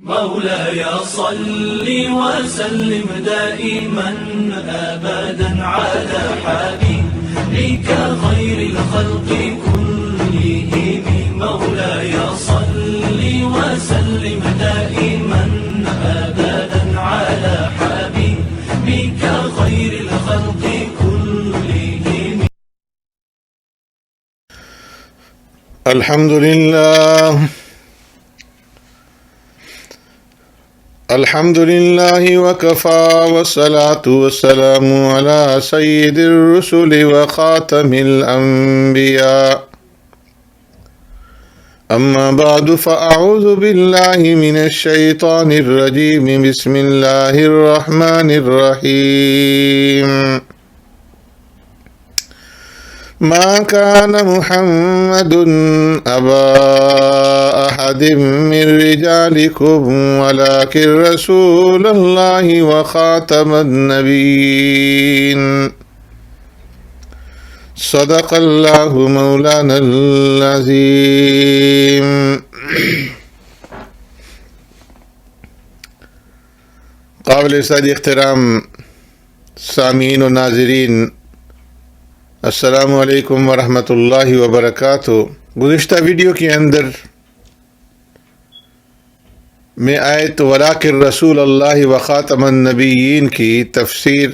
مولاي صل وسلم دائما أبدا على حبيبك خير الخلق كلهم. مولاي صل وسلم دائما أبدا على حبيبك خير الخلق كلهم. الحمد لله وكفى والصلاة والسلام على سيد الرسل وخاتم الأنبياء. أما بعد فأعوذ بالله من الشيطان الرجيم. بسم الله الرحمن الرحيم. ما كان محمد أبا أحد من رجالكم ولكن رسول الله وخاتم النبيين. صدق الله مولانا العظيم. قابل صد احترام سامعین و ناظرین، السلام علیکم ورحمۃ اللہ وبرکاتہ۔ گزشتہ ویڈیو کے اندر میں آیت وَلَٰكِن رسول اللہ وخاتم النبیین کی تفسیر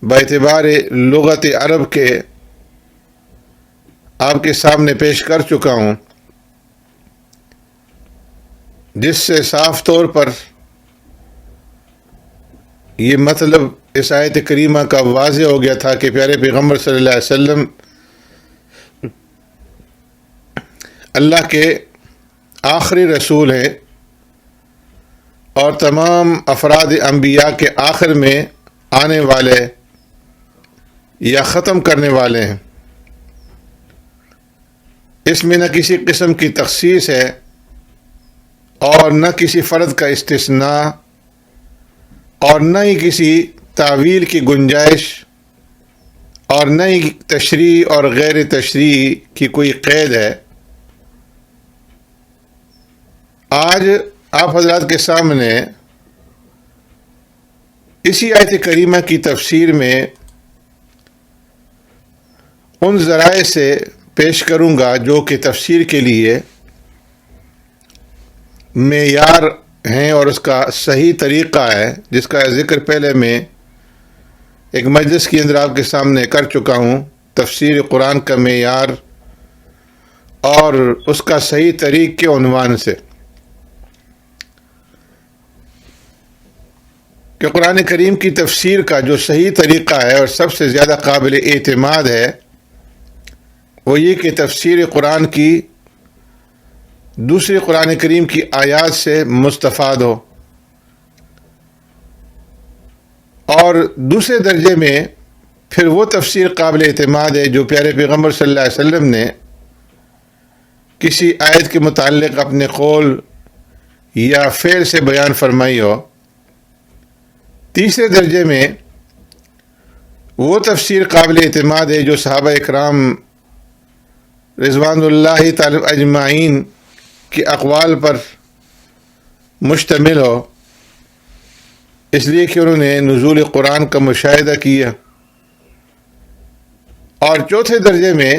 باعتبار لغت عرب کے آپ کے سامنے پیش کر چکا ہوں، جس سے صاف طور پر یہ مطلب اس آیت کریمہ کا واضح ہو گیا تھا کہ پیارے پیغمبر صلی اللہ علیہ وسلم اللہ کے آخری رسول ہیں اور تمام افراد انبیاء کے آخر میں آنے والے یا ختم کرنے والے ہیں۔ اس میں نہ کسی قسم کی تخصیص ہے اور نہ کسی فرد کا استثناء اور نہ ہی کسی تعویل کی گنجائش اور نہ ہی تشریح اور غیر تشریح کی کوئی قید ہے۔ آج آپ حضرات کے سامنے اسی آیت کریمہ کی تفسیر میں ان ذرائع سے پیش کروں گا جو کہ تفسیر کے لیے معیار ہیں اور اس کا صحیح طریقہ ہے، جس کا ذکر پہلے میں ایک مجلس کے اندر آپ کے سامنے کر چکا ہوں۔ تفسیر قرآن کا معیار اور اس کا صحیح طریق کے عنوان سے، کہ قرآن کریم کی تفسیر کا جو صحیح طریقہ ہے اور سب سے زیادہ قابل اعتماد ہے وہ یہ کہ تفسیر قرآن کی دوسری قرآن کریم کی آیات سے مستفاد ہو، اور دوسرے درجے میں پھر وہ تفسیر قابل اعتماد ہے جو پیارے پیغمبر صلی اللہ علیہ وسلم نے کسی آیت کے متعلق اپنے قول یا فعل سے بیان فرمائی ہو۔ تیسرے درجے میں وہ تفسیر قابل اعتماد ہے جو صحابہ اکرام رضوان اللہ تعالی اجمعین کے اقوال پر مشتمل ہو، اس لیے کہ انہوں نے نزول قرآن کا مشاہدہ کیا۔ اور چوتھے درجے میں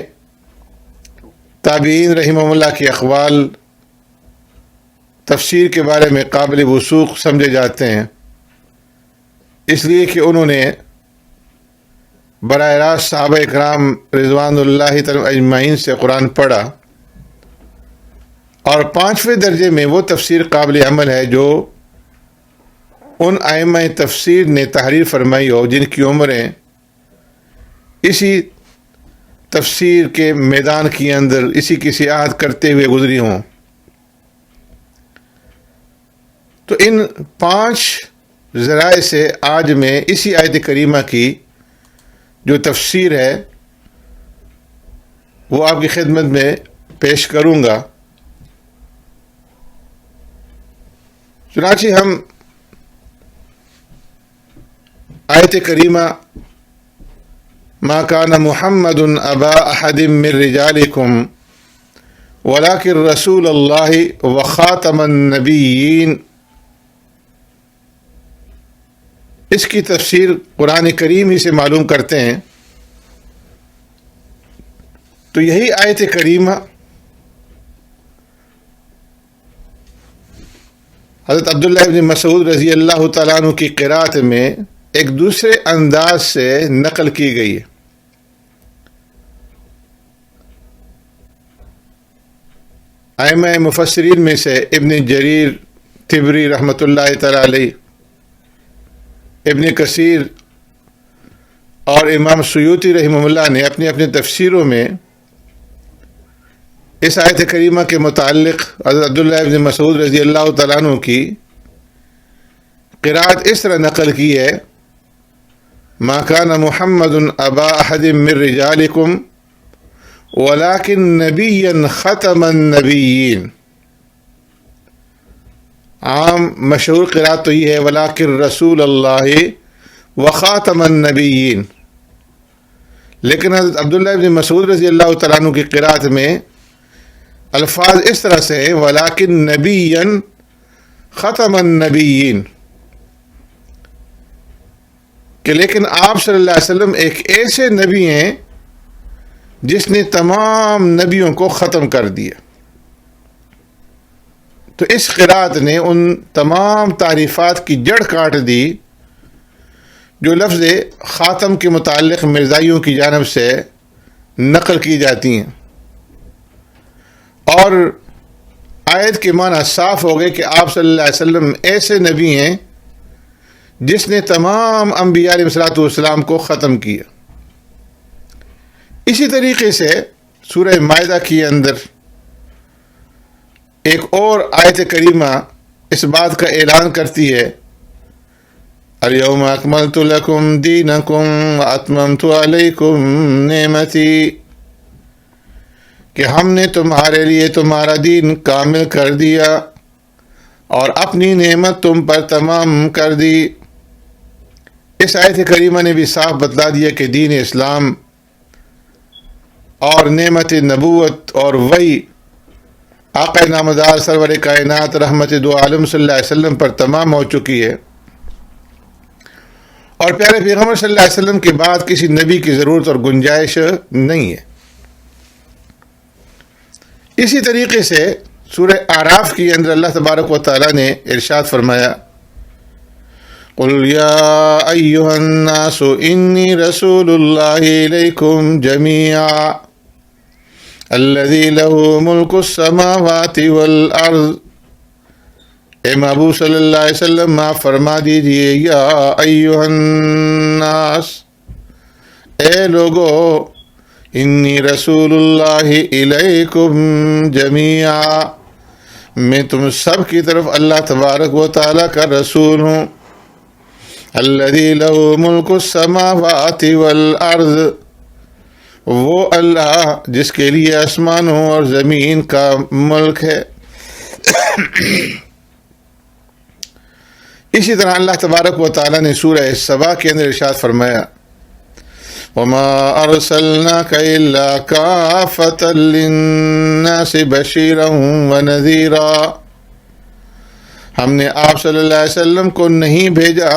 تابعین رحمہ اللہ کے اقوال تفسیر کے بارے میں قابل وثوق سمجھے جاتے ہیں، اس لیے کہ انہوں نے براہ راست صحابہ اکرام رضوان اللہ تعالی اجمعین سے قرآن پڑھا۔ اور پانچویں درجے میں وہ تفسیر قابل عمل ہے جو ان ائمہ تفسیر نے تحریر فرمائی ہو جن کی عمریں اسی تفسیر کے میدان کے اندر اسی کی سیاحت کرتے ہوئے گزری ہوں۔ تو ان 5 ذرائع سے آج میں اسی آیت کریمہ کی جو تفسیر ہے وہ آپ کی خدمت میں پیش کروں گا۔ چنانچہ ہم آیت کریمہ ما کان محمد ابا احد من رجالکم ولاکن رسول اللہ و خاتم النبیین. اس کی تفسیر قرآن کریم ہی سے معلوم کرتے ہیں. تو یہی آیت کریمہ حضرت عبداللہ ابن مسعود رضی اللہ تعالیٰ عنہ کی قرأت میں ایک دوسرے انداز سے نقل کی گئی ہے. ائمہ مفسرین میں سے ابن جریر طبری رحمۃ اللہ تعالی علیہ، ابن کثیر اور امام سیوطی رحمہ اللہ نے اپنی اپنی تفسیروں میں اس آیت کریمہ کے متعلق حضرت عبداللہ ابن مسعود رضی اللہ تعالیٰ عنہ کی قرأت اس طرح نقل کی ہے: ما کان محمد ابا احد من رجالکم ولكن نبیا ختم النبیین. عام مشہور قرأت تو یہ ہے ولكن رسول اللہ وخاتم النبیین، لیکن حضرت عبداللہ ابن مسعود رضی اللہ تعالیٰ عنہ کی قرأت میں الفاظ اس طرح سے ہیں ولكن نبیا ختم النبیین، کہ لیکن آپ صلی اللہ علیہ وسلم ایک ایسے نبی ہیں جس نے تمام نبیوں کو ختم کر دیا. تو اس قرأت نے ان تمام تعریفات کی جڑ کاٹ دی جو لفظ خاتم کے متعلق مرزائیوں کی جانب سے نقل کی جاتی ہیں، اور آیت کے معنی صاف ہو گئے کہ آپ صلی اللہ علیہ وسلم ایسے نبی ہیں جس نے تمام انبیاء علیہ الصلوۃ والسلام کو ختم کیا. اسی طریقے سے سورہ مائدہ کے اندر ایک اور آیت کریمہ اس بات کا اعلان کرتی ہے: الیوم اکملت لکم دینکم واتممت علیکم نعمتی، کہ ہم نے تمہارے لیے تمہارا دین کامل کر دیا اور اپنی نعمت تم پر تمام کر دی. اس آیت کریمہ نے بھی صاف بتلا دیا کہ دین اسلام اور نعمت نبوت اور وحی آقا نامدار سرور کائنات رحمت دو عالم صلی اللہ علیہ وسلم پر تمام ہو چکی ہے، اور پیارے پیغمبر صلی اللہ علیہ وسلم کے بعد کسی نبی کی ضرورت اور گنجائش نہیں ہے. اسی طریقے سے سورہ اعراف کے اندر اللہ تبارک و تعالیٰ نے ارشاد فرمایا: قل یا ایھا الناس انی رسول اللہ الیکم جمیعا الذی لہ ملک السماوات والارض. اے محبوب صلی اللہ علیہ وسلم آپ فرما دیجئے یا ایھا الناس، اے لوگو، انی رسول اللہ الیکم جمیعا، میں تم سب کی طرف اللہ تبارک و تعالیٰ کا رسول ہوں. الذی لہ ملک السماوات والارض، وہ اللہ جس کے لیے آسمانوں اور زمین کا ملک ہے. اسی طرح اللہ تبارک و تعالیٰ نے سورہ سبا کے اندر ارشاد فرمایا: وما ارسلناک الا کافۃ للناس بشیرا ونذیرا، ہم نے آپ صلی اللہ علیہ وسلم کو نہیں بھیجا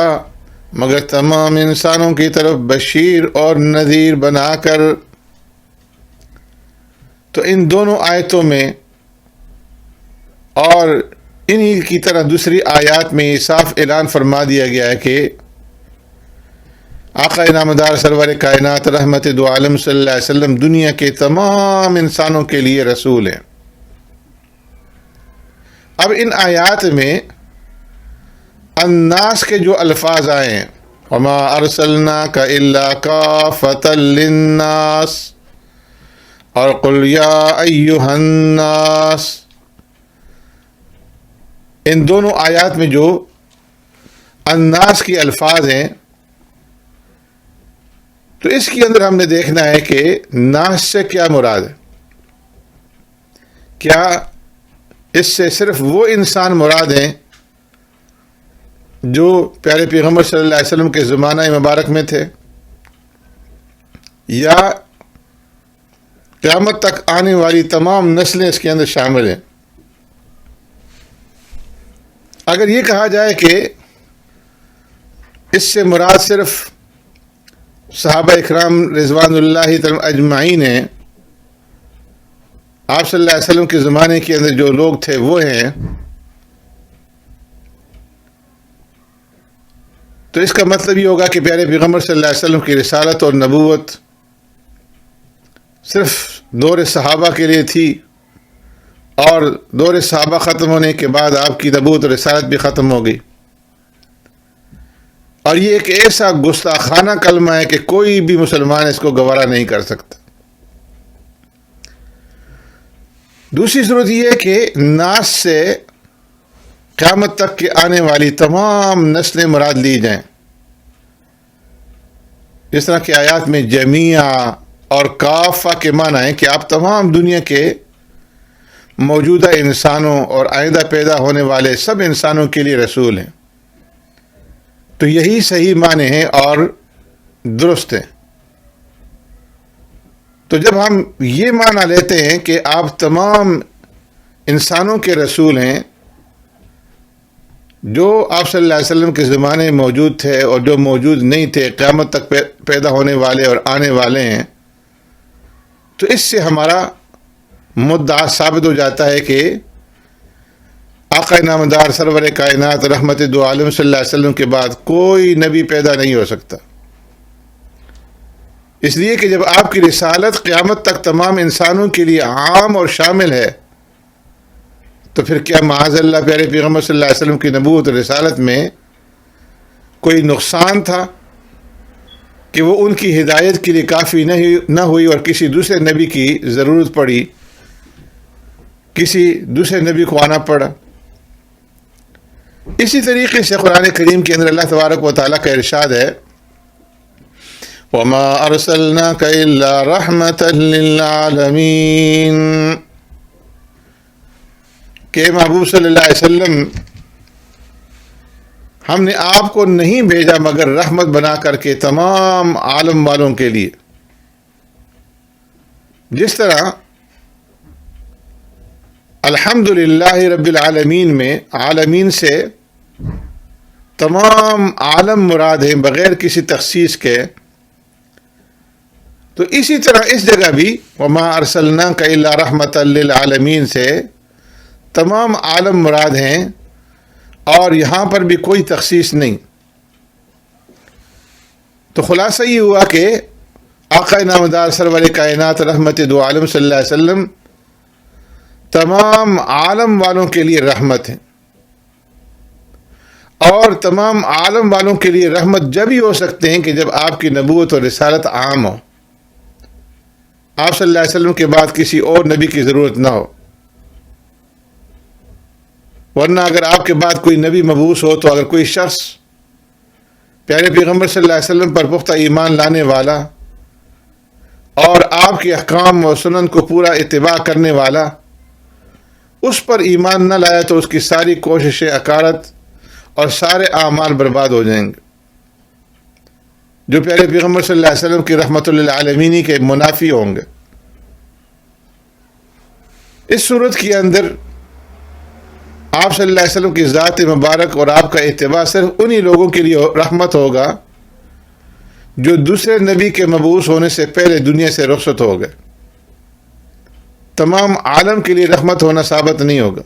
مگر تمام انسانوں کی طرف بشیر اور نذیر بنا کر. تو ان دونوں آیتوں میں اور انہی کی طرح دوسری آیات میں یہ صاف اعلان فرما دیا گیا ہے کہ آقا نامدار سرور کائنات رحمت دو عالم صلی اللہ علیہ وسلم دنیا کے تمام انسانوں کے لیے رسول ہیں. اب ان آیات میں الناس کے جو الفاظ آئے ہیں، وما ارسلناک الا کافۃ للناس اور قل یا ایھا الناس، ان دونوں آیات میں جو الناس کی الفاظ ہیں، تو اس کے اندر ہم نے دیکھنا ہے کہ ناس سے کیا مراد ہے. کیا اس سے صرف وہ انسان مراد ہیں جو پیارے پیغمبر صلی اللہ علیہ وسلم کے زمانہ مبارک میں تھے، یا قیامت تک آنے والی تمام نسلیں اس کے اندر شامل ہیں۔ اگر یہ کہا جائے کہ اس سے مراد صرف صحابہ اکرام رضوان اللہ تعالی اجمعین ہیں، آپ صلی اللہ علیہ وسلم کے زمانے کے اندر جو لوگ تھے وہ ہیں، تو اس کا مطلب یہ ہوگا کہ پیارے پیغمبر صلی اللہ علیہ وسلم کی رسالت اور نبوت صرف دور صحابہ کے لیے تھی، اور دور صحابہ ختم ہونے کے بعد آپ کی نبوت اور رسالت بھی ختم ہو گئی۔ اور یہ ایک ایسا گستاخانہ کلمہ ہے کہ کوئی بھی مسلمان اس کو گوارا نہیں کر سکتا۔ دوسری صورت یہ ہے کہ ناس سے قیامت تک کے آنے والی تمام نسلیں مراد لی جائیں، جس طرح کہ آیات میں جمیع اور کافہ کے معنی ہیں کہ آپ تمام دنیا کے موجودہ انسانوں اور آئندہ پیدا ہونے والے سب انسانوں کے لیے رسول ہیں، تو یہی صحیح معنی ہیں اور درست ہیں۔ تو جب ہم یہ معنی لیتے ہیں کہ آپ تمام انسانوں کے رسول ہیں، جو آپ صلی اللہ علیہ وسلم کے زمانے میں موجود تھے اور جو موجود نہیں تھے، قیامت تک پیدا ہونے والے اور آنے والے ہیں، تو اس سے ہمارا مدعا ثابت ہو جاتا ہے کہ آقا نامدار سرور کائنات رحمت دو عالم صلی اللہ علیہ وسلم کے بعد کوئی نبی پیدا نہیں ہو سکتا، اس لیے کہ جب آپ کی رسالت قیامت تک تمام انسانوں کے لیے عام اور شامل ہے، تو پھر کیا معاذ اللہ پیارے پیغمبر صلی اللہ علیہ وسلم کی نبوت اور رسالت میں کوئی نقصان تھا کہ وہ ان کی ہدایت کے لیے کافی نہ ہوئی اور کسی دوسرے نبی کی ضرورت پڑی، کسی دوسرے نبی کو آنا پڑا؟ اسی طریقے سے قرآن کریم کے اندر اللہ تبارک و تعالیٰ کا ارشاد ہے، وَمَا أَرْسَلْنَاكَ إِلَّا رَحْمَةً لِّلْعَالَمِينَ، کہ محبوب صلی اللہ علیہ وسلم ہم نے آپ کو نہیں بھیجا مگر رحمت بنا کر کے تمام عالم والوں کے لیے۔ جس طرح الحمدللہ رب العالمین میں عالمین سے تمام عالم مراد ہیں بغیر کسی تخصیص کے، تو اسی طرح اس جگہ بھی وما ارسلناک الا رحمۃ للعالمین سے تمام عالم مراد ہیں، اور یہاں پر بھی کوئی تخصیص نہیں۔ تو خلاصہ یہ ہوا کہ آقا نامدار سرور کائنات رحمت دو عالم صلی اللہ علیہ وسلم تمام عالم والوں کے لیے رحمت ہیں، اور تمام عالم والوں کے لیے رحمت جب ہی ہو سکتے ہیں کہ جب آپ کی نبوت اور رسالت عام ہو، آپ صلی اللہ علیہ وسلم کے بعد کسی اور نبی کی ضرورت نہ ہو، ورنہ اگر آپ کے بعد کوئی نبی مبعوث ہو تو اگر کوئی شخص پیارے پیغمبر صلی اللہ علیہ وسلم پر پختہ ایمان لانے والا اور آپ کے احکام و سنن کو پورا اتباع کرنے والا اس پر ایمان نہ لایا تو اس کی ساری کوششیں اکارت اور سارے اعمال برباد ہو جائیں گے، جو پیارے پیغمبر صلی اللہ علیہ وسلم کی رحمت للعالمین کے منافی ہوں گے۔ اس صورت کے اندر آپ صلی اللہ علیہ وسلم کی ذات مبارک اور آپ کا اتباع صرف انہی لوگوں کے لیے رحمت ہوگا جو دوسرے نبی کے مبعوث ہونے سے پہلے دنیا سے رخصت ہو گئے۔ تمام عالم کے لیے رحمت ہونا ثابت نہیں ہوگا۔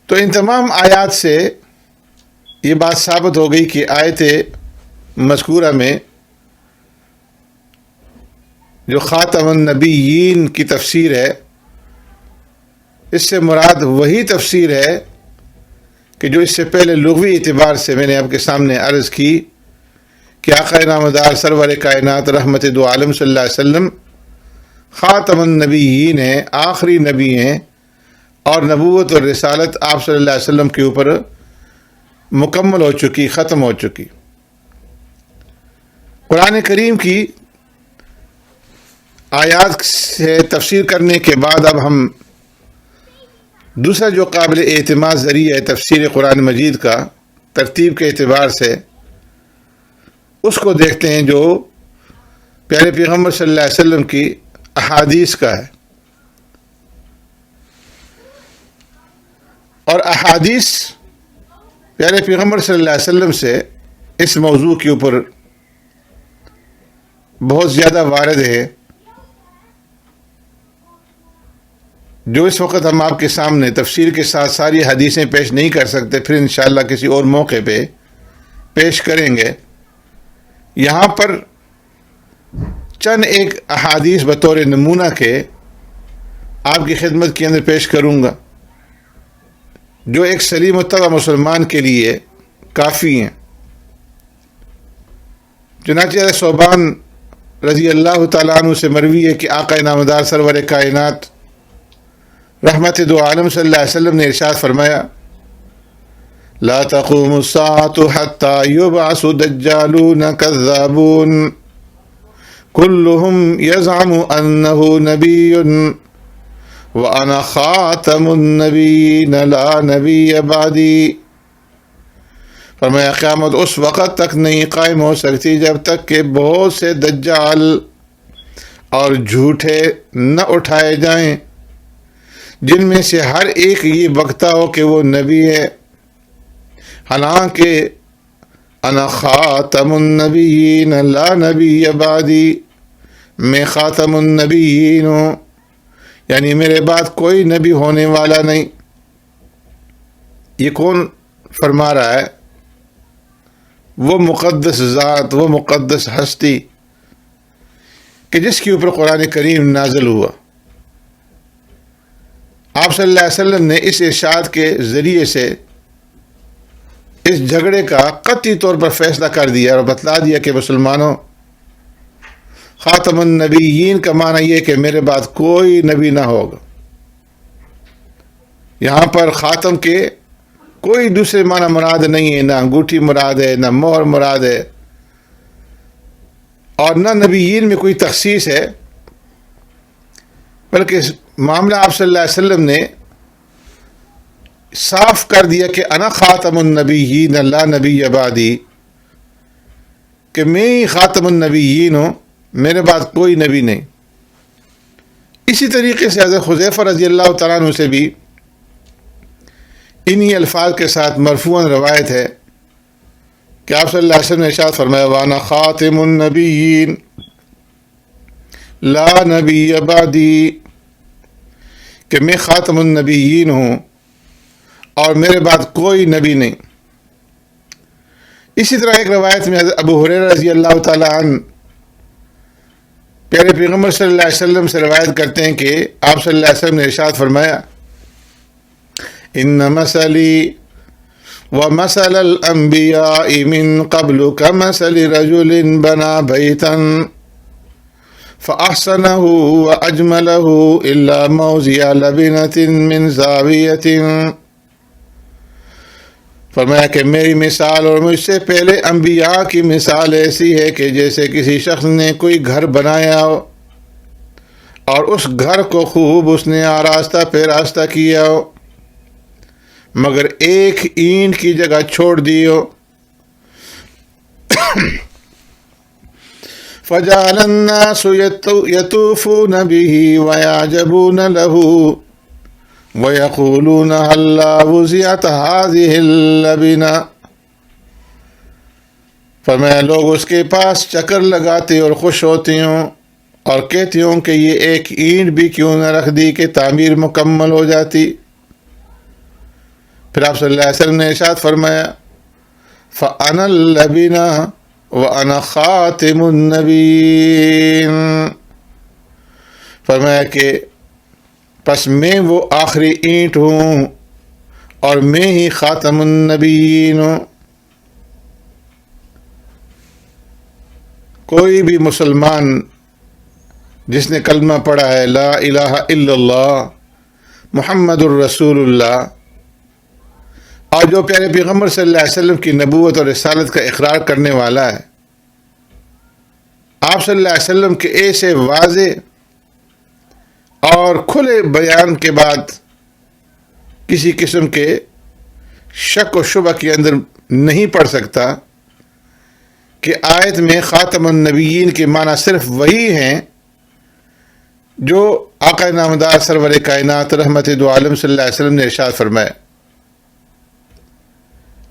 تو ان تمام آیات سے یہ بات ثابت ہو گئی کہ آیت مذکورہ میں جو خاتم النبیین کی تفسیر ہے، اس سے مراد وہی تفسیر ہے کہ جو اس سے پہلے لغوی اعتبار سے میں نے آپ کے سامنے عرض کی کہ آقا نامدار سرور کائنات رحمت دو عالم صلی اللہ علیہ وسلم خاتم النبیین ہیں، آخری نبی ہیں، اور نبوت اور رسالت آپ صلی اللہ علیہ وسلم کے اوپر مکمل ہو چکی، ختم ہو چکی۔ قرآن کریم کی آیات سے تفسیر کرنے کے بعد اب ہم دوسرا جو قابل اعتماد ذریعہ ہے تفسیر قرآن مجید کا ترتیب کے اعتبار سے، اس کو دیکھتے ہیں جو پیارے پیغمبر صلی اللہ علیہ وسلم کی احادیث کا ہے، اور احادیث پیارے پیغمبر صلی اللہ علیہ وسلم سے اس موضوع کے اوپر بہت زیادہ وارد ہے، جو اس وقت ہم آپ کے سامنے تفصیل کے ساتھ ساری حدیثیں پیش نہیں کر سکتے، پھر انشاءاللہ کسی اور موقع پہ پیش کریں گے۔ یہاں پر چند ایک احادیث بطور نمونہ کے آپ کی خدمت کے اندر پیش کروں گا، جو ایک سلیم الطبع مسلمان کے لیے کافی ہیں۔ چنانچہ ثوبان رضی اللہ تعالیٰ عنہ سے مروی ہے کہ آقا نامدار سرور کائنات رحمت دو عالم صلی اللہ علیہ وسلم نے ارشاد فرمایا: لا تقوم الساعة حتى يبعث دجالون كذابون كلهم يزعم أنه نبي وأنا خاتم النبيين لا نبي بعدي۔ فرمایا قیامت اس وقت تک نہیں قائم ہو سکتی جب تک کہ بہت سے دجال اور جھوٹے نہ اٹھائے جائیں، جن میں سے ہر ایک یہ بکتا ہو کہ وہ نبی ہے، حالانکہ انا خاتم النبیین لا نبی بعدی، میں خاتم النبیین ہوں، یعنی میرے بعد کوئی نبی ہونے والا نہیں۔ یہ کون فرما رہا ہے؟ وہ مقدس ذات، وہ مقدس ہستی کہ جس کے اوپر قرآن کریم نازل ہوا۔ آپ صلی اللہ علیہ وسلم نے اس ارشاد کے ذریعے سے اس جھگڑے کا قطعی طور پر فیصلہ کر دیا اور بتلا دیا کہ مسلمانوں، خاتم النبیین کا معنی یہ کہ میرے بعد کوئی نبی نہ ہوگا۔ یہاں پر خاتم کے کوئی دوسرے معنی مراد نہیں ہے، نہ انگوٹھی مراد ہے، نہ مہر مراد ہے، اور نہ نبیین میں کوئی تخصیص ہے، بلکہ معاملہ آپ صلی اللہ علیہ وسلم نے صاف کر دیا کہ انا خاتم النبیین لا نبی بعدی، کہ میں ہی خاتم النبیین ہوں، میرے بعد کوئی نبی نہیں۔ اسی طریقے سے حضرت حذیفہ رضی اللہ تعالیٰ عنہ سے بھی انہی الفاظ کے ساتھ مرفوعاً روایت ہے کہ آپ صلی اللہ علیہ وسلم نے ارشاد فرمایا: وانا خاتم النبیین لا نبی بعدی، کہ میں خاتم النبیین ہوں اور میرے بعد کوئی نبی نہیں۔ اسی طرح ایک روایت میں حضرت ابو ہریرہ رضی اللہ تعالیٰ عنہ پیارے پیغمبر صلی اللہ علیہ وسلم سے روایت کرتے ہیں کہ آپ صلی اللہ علیہ وسلم نے ارشاد فرمایا: ان مثلی ومثل الانبیاء من قبل كمثل رجل بنى بیتا فاحسنه واجمله الا موضع لبنة من زاویة۔ فرمایا کہ میری مثال اور مجھ سے پہلے انبیاء کی مثال ایسی ہے کہ جیسے کسی شخص نے کوئی گھر بنایا ہو اور اس گھر کو خوب اس نے آراستہ پیراستہ کیا ہو، مگر ایک اینٹ کی جگہ چھوڑ دی ہو۔ فجعل الناس يطوفون به ويعجبون له ويقولون هلا وزعت هذه اللبنة۔ فرمایا لوگ اس کے پاس چکر لگاتے اور خوش ہوتے ہوں اور کہتے ہوں کہ یہ ایک اینٹ بھی کیوں نہ رکھ دی کہ تعمیر مکمل ہو جاتی۔ پھر آپ صلی اللہ علیہ وسلم نے ارشاد فرمایا: فَأَنَا اللَّبِنَةُ وَأَنَا خَاتِمُ النَّبِيِّينَ۔ فرمایا کہ پس میں وہ آخری اینٹ ہوں اور میں ہی خاتم النبیین ہوں۔ کوئی بھی مسلمان جس نے کلمہ پڑھا ہے لا الہ الا اللہ محمد الرسول اللہ، اور جو پیارے پیغمبر صلی اللہ علیہ وسلم کی نبوت اور رسالت کا اقرار کرنے والا ہے، آپ صلی اللہ علیہ وسلم کے ایسے واضح اور کھلے بیان کے بعد کسی قسم کے شک و شبہ کے اندر نہیں پڑ سکتا کہ آیت میں خاتم النبیین کے معنی صرف وہی ہیں جو آقا نامدار سرور کائنات رحمت دو عالم صلی اللہ علیہ وسلم نے ارشاد فرمایا،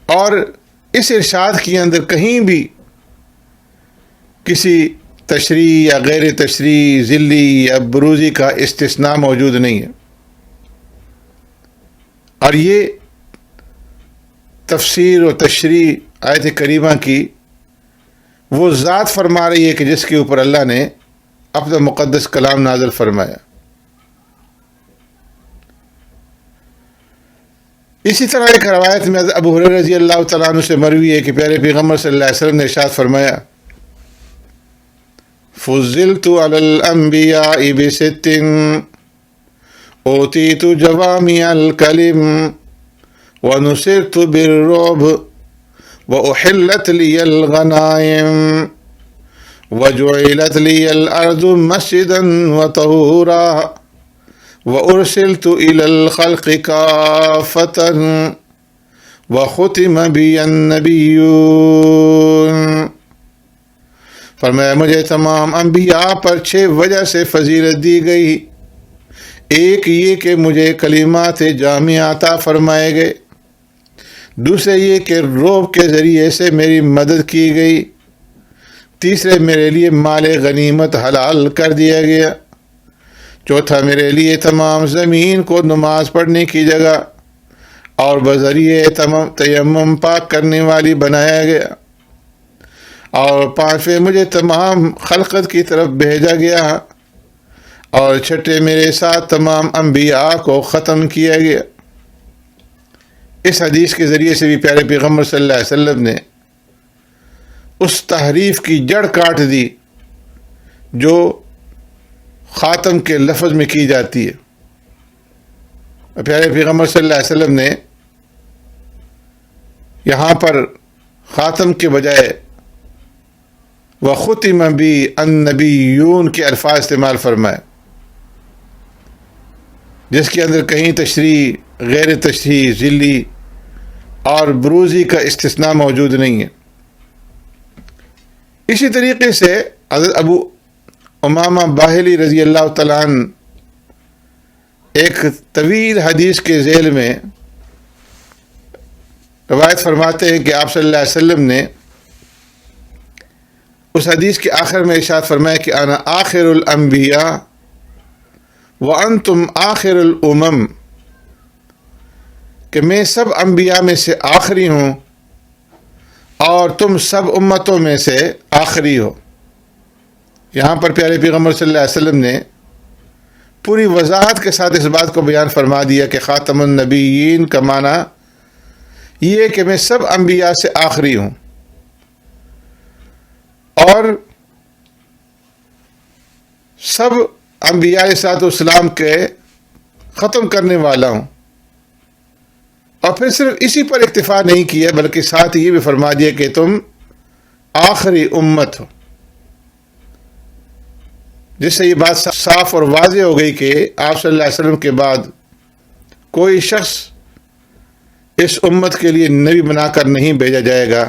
اور اس ارشاد کے اندر کہیں بھی کسی تشریح یا غیر تشریح، ذلی یا بروزی کا استثناء موجود نہیں ہے، اور یہ تفسیر و تشریح آیت کریمہ کی وہ ذات فرما رہی ہے کہ جس کے اوپر اللہ نے اپنا مقدس کلام نازل فرمایا۔ اسی طرح ایک روایت میں ابو ہریرہ رضی اللہ تعالیٰ عنہ سے مروی ہے کہ پیارے پیغمبر صلی اللہ علیہ وسلم نے ارشاد فرمایا، فضلت علی الانبیاء بست اوتیت جوامع الکلم ونصرت بالرعب واحلت لی الغنائم وجعلت لی الارض مسجدا وطہورا وارسلت الى الخلق کافتا وختم بی النبیون۔ فرمایا مجھے تمام انبیاء پر 6 وجہ سے فضیلت دی گئی۔ ایک یہ کہ مجھے کلمات جامعہ عطا فرمائے گئے، دوسرے یہ کہ روب کے ذریعے سے میری مدد کی گئی، تیسرے میرے لیے مال غنیمت حلال کر دیا گیا، چوتھا میرے لیے تمام زمین کو نماز پڑھنے کی جگہ اور بذریعے تیمم پاک کرنے والی بنایا گیا، اور پانچویں مجھے تمام خلقت کی طرف بھیجا گیا، اور چھٹے میرے ساتھ تمام انبیاء کو ختم کیا گیا۔ اس حدیث کے ذریعے سے بھی پیارے پیغمبر صلی اللہ علیہ وسلم نے اس تحریف کی جڑ کاٹ دی جو خاتم کے لفظ میں کی جاتی ہے۔ پیارے پیغمبر صلی اللہ علیہ وسلم نے یہاں پر خاتم کے بجائے وختم بی النبیون کے الفاظ استعمال فرمائے، جس کے اندر کہیں تشریح، غیر تشریح، ذلی اور بروزی کا استثناء موجود نہیں ہے۔ اسی طریقے سے حضرت ابو امامہ باہلی رضی اللہ تعالیٰ عنہ ایک طویل حدیث کے ذیل میں روایت فرماتے ہیں کہ آپ صلی اللہ علیہ وسلم نے اس حدیث کے آخر میں ارشاد فرمایا کہ انا آخر الانبیاء وانتم آخر الامم، کہ میں سب انبیاء میں سے آخری ہوں اور تم سب امتوں میں سے آخری ہو۔ یہاں پر پیارے پیغمبر صلی اللہ علیہ وسلم نے پوری وضاحت کے ساتھ اس بات کو بیان فرما دیا کہ خاتم النبیین کا معنی یہ کہ میں سب انبیاء سے آخری ہوں اور سب انبیاء علیہ السلام کے ختم کرنے والا ہوں، اور پھر صرف اسی پر اکتفا نہیں کیا بلکہ ساتھ یہ بھی فرما دیا کہ تم آخری امت ہو، جس سے یہ بات صاف اور واضح ہو گئی کہ آپ صلی اللہ علیہ وسلم کے بعد کوئی شخص اس امت کے لیے نبی بنا کر نہیں بھیجا جائے گا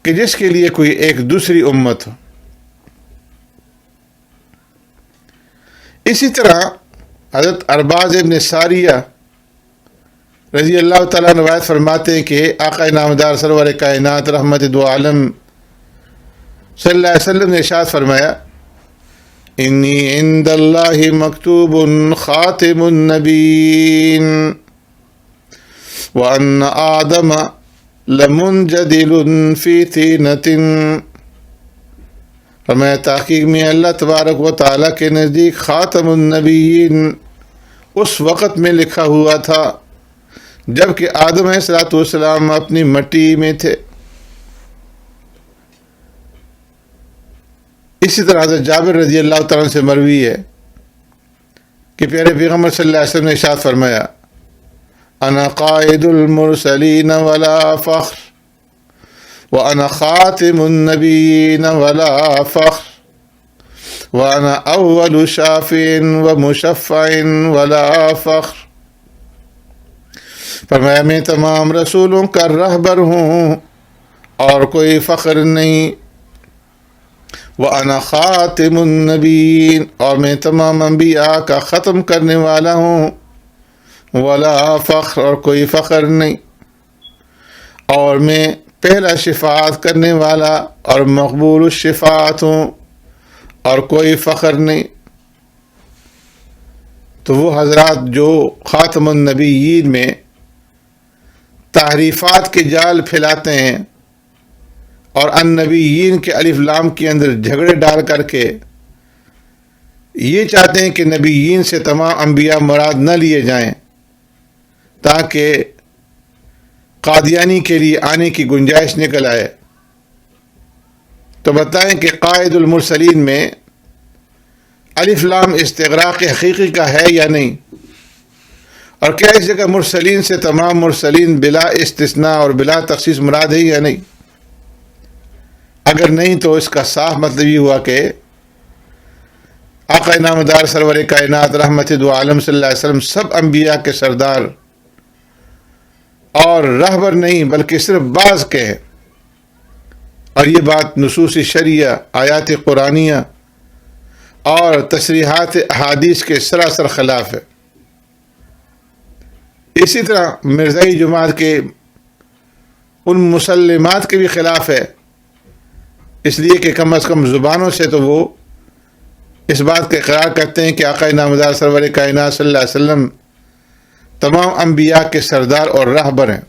کہ جس کے لیے کوئی ایک دوسری امت ہو۔ اسی طرح حضرت ارباز ابن ساریہ رضی اللہ تعالیٰ روایت فرماتے ہیں کہ آقا نامدار سرور کائنات رحمت دو عالم صلی اللہ علیہ وسلم نے ارشاد فرمایا، انی عند اللہ مکتوب خاتم النبیین وان آدم لمنجدل فی طینۃ۔ فرمایا تحقیق میں اللہ تبارک و تعالیٰ کے نزدیک خاتم النبیین اس وقت میں لکھا ہوا تھا جب کہ آدم علیہ السلام اپنی مٹی میں تھے۔ اسی طرح حضرت جابر رضی اللہ تعالیٰ سے مروی ہے کہ پیارے پیغمبر صلی اللہ علیہ وسلم نے ارشاد فرمایا، انا قائد المرسلین ولا فخر وانا خاتم النبیین ولا فخر وانا اول شافع ومشفع ولا فخر۔ فرمایا میں تمام رسولوں کا رہبر ہوں اور کوئی فخر نہیں، وَأَنَا خَاتِمُ النَّبِيِّينَ، اور میں تمام انبیاء کا ختم کرنے والا ہوں، ولا فخر، اور کوئی فخر نہیں، اور میں پہلا شفاعت کرنے والا اور مقبول الشفاعت ہوں، اور کوئی فخر نہیں۔ تو وہ حضرات جو خاتم النبیین میں تحریفات کے جال پھیلاتے ہیں اور النبیین کے الف لام کے اندر جھگڑے ڈال کر کے یہ چاہتے ہیں کہ نبیین سے تمام انبیاء مراد نہ لیے جائیں تاکہ قادیانی کے لیے آنے کی گنجائش نکل آئے، تو بتائیں کہ قائد المرسلین میں الف لام استغراق حقیقی کا ہے یا نہیں، اور کیا اس جگہ مرسلین سے تمام مرسلین بلا استثناء اور بلا تخصیص مراد ہے یا نہیں؟ اگر نہیں تو اس کا صاف مطلب یہ ہوا کہ آقا نامدار سرور کائنات رحمت دو عالم صلی اللہ علیہ وسلم سب انبیاء کے سردار اور رہبر نہیں بلکہ صرف بعض کے ہیں، اور یہ بات نصوص شرعیہ، آیات قرآنیہ اور تصریحات احادیث کے سراسر خلاف ہے۔ اسی طرح مرزائی جماعت کے ان مسلمات کے بھی خلاف ہے، اس لیے کہ کم از کم زبانوں سے تو وہ اس بات کا اقرار کرتے ہیں کہ آقا نامدار سرور کائنات صلی اللہ علیہ وسلم تمام انبیاء کے سردار اور راہبر ہیں۔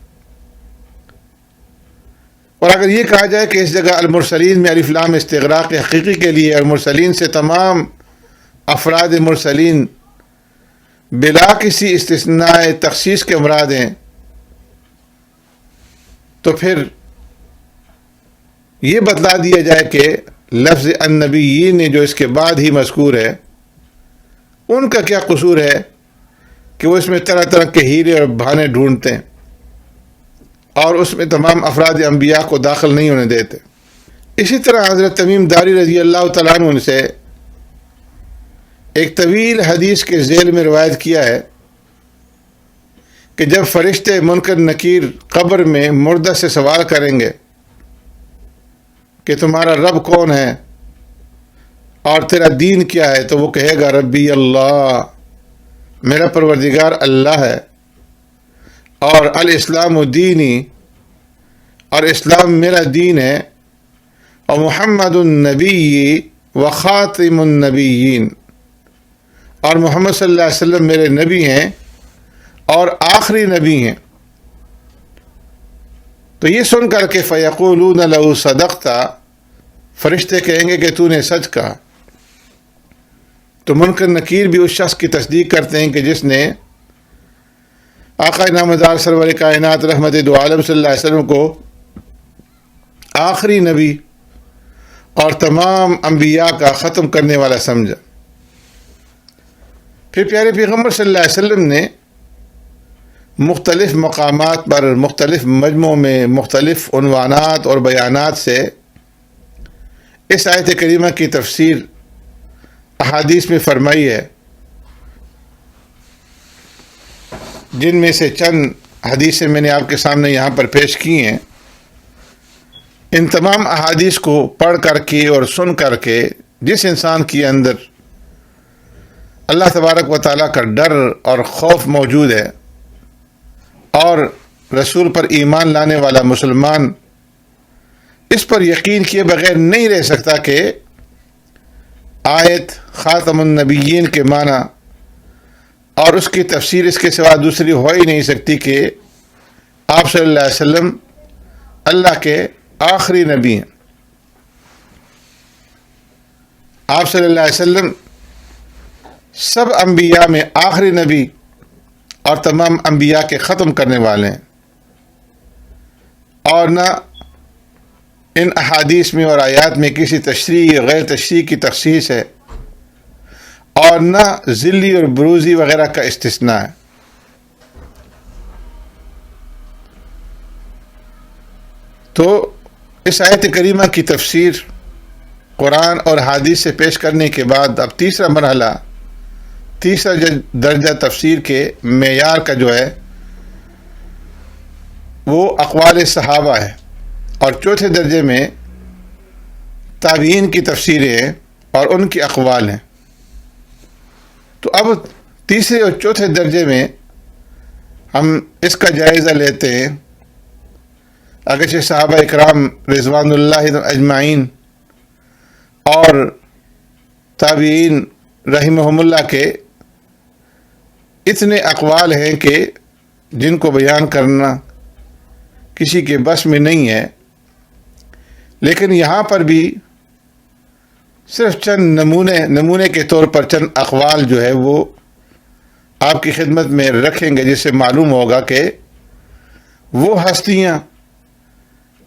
اور اگر یہ کہا جائے کہ اس جگہ المرسلین میں الف لام استغراق حقیقی کے لیے اور مرسلین سے تمام افراد مرسلین بلا کسی استثناء تخصیص کے مراد ہیں، تو پھر یہ بتلا دیا جائے کہ لفظ النبیین جو اس کے بعد ہی مذکور ہے ان کا کیا قصور ہے کہ وہ اس میں طرح طرح کے ہیرے اور بہانے ڈھونڈتے ہیں اور اس میں تمام افراد انبیاء کو داخل نہیں ہونے دیتے۔ اسی طرح حضرت تمیم داری رضی اللہ تعالیٰ عنہ سے ایک طویل حدیث کے ذیل میں روایت کیا ہے کہ جب فرشتے منکر نکیر قبر میں مردہ سے سوال کریں گے کہ تمہارا رب کون ہے اور تیرا دین کیا ہے، تو وہ کہے گا ربی اللہ، میرا پروردگار اللہ ہے، اور الاسلام دینی، اور اسلام میرا دین ہے، اور محمد النبی و خاتم النبیین، اور محمد صلی اللہ علیہ وسلم میرے نبی ہیں اور آخری نبی ہیں۔ تو یہ سن کر کے فیقولون لہ صدقت، فرشتے کہیں گے کہ تو نے سچ کہا۔ تو منکر نکیر بھی اس شخص کی تصدیق کرتے ہیں کہ جس نے آقا نامدار سرور کائنات رحمت دو عالم صلی اللہ علیہ وسلم کو آخری نبی اور تمام انبیاء کا ختم کرنے والا سمجھا۔ پھر پیارے پیغمبر صلی اللہ علیہ وسلم نے مختلف مقامات پر مختلف مجموعوں میں مختلف عنوانات اور بیانات سے اس آیت کریمہ کی تفسیر احادیث میں فرمائی ہے، جن میں سے چند حدیثیں میں نے آپ کے سامنے یہاں پر پیش کی ہیں۔ ان تمام احادیث کو پڑھ کر کے اور سن کر کے جس انسان کے اندر اللہ تبارک و تعالیٰ کا ڈر اور خوف موجود ہے اور رسول پر ایمان لانے والا مسلمان اس پر یقین کیے بغیر نہیں رہ سکتا کہ آیت خاتم النبیین کے معنی اور اس کی تفسیر اس کے سوا دوسری ہو ہی نہیں سکتی کہ آپ صلی اللہ علیہ وسلم اللہ کے آخری نبی ہیں۔ آپ صلی اللہ علیہ وسلم سب انبیاء میں آخری نبی اور تمام انبیاء کے ختم کرنے والے ہیں، اور نہ ان احادیث میں اور آیات میں کسی تشریح یا غیر تشریح کی تخصیص ہے، اور نہ ذلی اور بروزی وغیرہ کا استثناء ہے۔ تو اس آیت کریمہ کی تفسیر قرآن اور حدیث سے پیش کرنے کے بعد اب تیسرا مرحلہ، تیسرا درجہ تفسیر کے معیار کا جو ہے وہ اقوال صحابہ ہے، اور چوتھے درجے میں تابعین کی تفسیریں اور ان کے اقوال ہیں۔ تو اب تیسرے اور چوتھے درجے میں ہم اس کا جائزہ لیتے ہیں۔ اگرچہ صحابہ اکرام رضوان اللہ اجمعین اور تابعین رحمہم اللہ کے اتنے اقوال ہیں کہ جن کو بیان کرنا کسی کے بس میں نہیں ہے، لیکن یہاں پر بھی صرف چند نمونے کے طور پر چند اقوال جو ہے وہ آپ کی خدمت میں رکھیں گے، جس سے معلوم ہوگا کہ وہ ہستیاں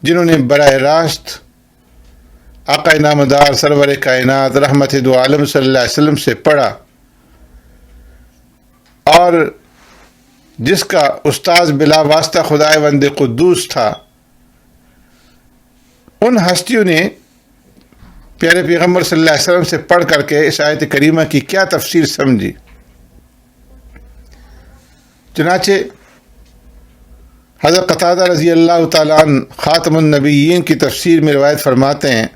جنہوں نے براہ راست آقا نامدار سرور کائنات رحمت دو عالم صلی اللہ علیہ وسلم سے پڑھا اور جس کا استاذ بلا واسطہ خدائے وند قدوس تھا، ان ہستیوں نے پیارے پیغمبر صلی اللہ علیہ وسلم سے پڑھ کر کے اس آیت کریمہ کی کیا تفسیر سمجھی۔ چنانچہ حضرت قتادہ رضی اللہ تعالیٰ عنہ خاتم النبیین کی تفسیر میں روایت فرماتے ہیں،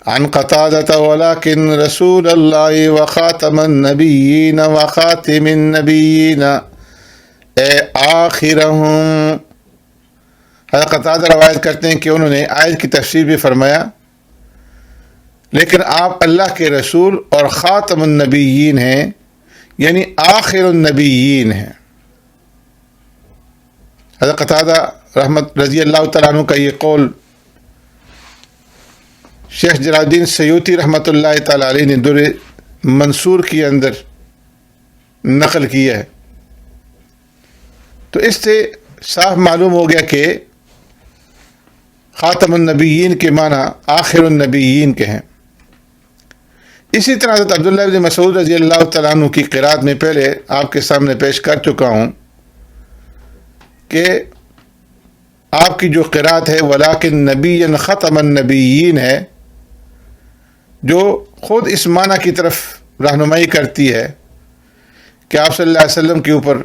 عن قتادہ ولکن رسول اللہ وخاتم النبیین وخاتم النبیین اے آخرہم۔ حضرت قتادہ روایت کرتے ہیں کہ انہوں نے آیت کی تفسیر بھی فرمایا، لیکن آپ اللہ کے رسول اور خاتم النبیین ہیں، یعنی آخر النبیین ہیں۔ حضرت قتادہ رحمت رضی اللہ تعالیٰ عنہ کا یہ قول شیخ جلال الدین سیوطی رحمۃ اللہ تعالیٰ علیہ نے در منصور کے اندر نقل کیا ہے۔ تو اس سے صاف معلوم ہو گیا کہ خاتم النبیین کے معنی آخر النبیین کے ہیں۔ اسی طرح حضرت عبداللہ بن مسعود رضی اللہ تعالیٰ عنہ کی قرات میں پہلے آپ کے سامنے پیش کر چکا ہوں کہ آپ کی جو قرات ہے ولیکن نبی ختم النبیین ہے، جو خود اس معنی کی طرف رہنمائی کرتی ہے کہ آپ صلی اللہ علیہ وسلم کے اوپر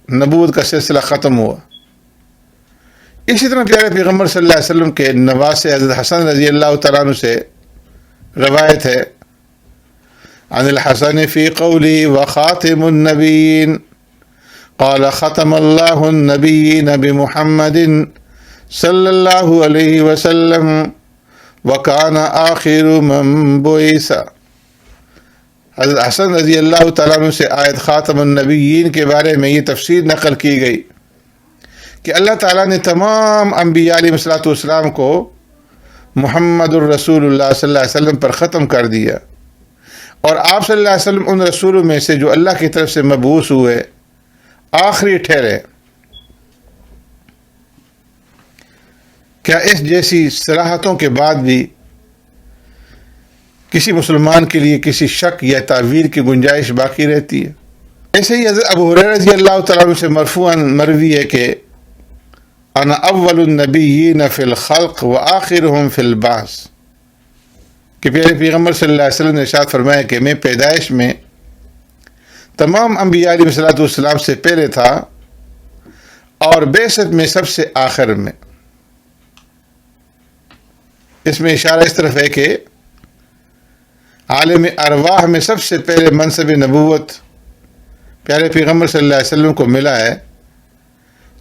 نبوت کا سلسلہ ختم ہوا۔ اسی طرح پیارے پیغمبر صلی اللہ علیہ وسلم کے نواسے حضرت حسن رضی اللہ تعالیٰ عنہ سے روایت ہے، عن الحسن فی قولی وخاتم النبیین قال ختم اللہ النبیین بمحمد صلی اللہ علیہ وسلم وکان آخر من بعث۔ حضرت حسن رضی اللہ تعالیٰ عنہ سے آیت خاتم النبیین کے بارے میں یہ تفسیر نقل کی گئی کہ اللہ تعالیٰ نے تمام انبیاء علیہ الصلوۃ والسلام کو محمد الرسول اللہ صلی اللہ علیہ وسلم پر ختم کر دیا، اور آپ صلی اللہ علیہ وسلم ان رسولوں میں سے جو اللہ کی طرف سے مبعوث ہوئے آخری ٹھہرے۔ کیا اس جیسی صراحتوں کے بعد بھی کسی مسلمان کے لیے کسی شک یا تعویل کی گنجائش باقی رہتی ہے؟ ایسے ہی حضرت ابو ہریرہ رضی اللہ تعالیٰ عنہ سے مرفوعاً مروی ہے کہ انا اول النبیین فی الخلق وآخرهم فی البعث، کہ پیارے پیغمبر صلی اللہ علیہ وسلم نے ارشاد فرمایا کہ میں پیدائش میں تمام انبیاء علیہ الصلوۃ والسلام سے پہلے تھا اور بعثت میں سب سے آخر میں۔ اس میں اشارہ اس طرف ہے کہ عالم ارواح میں سب سے پہلے منصب نبوت پیارے پیغمبر صلی اللہ علیہ وسلم کو ملا ہے،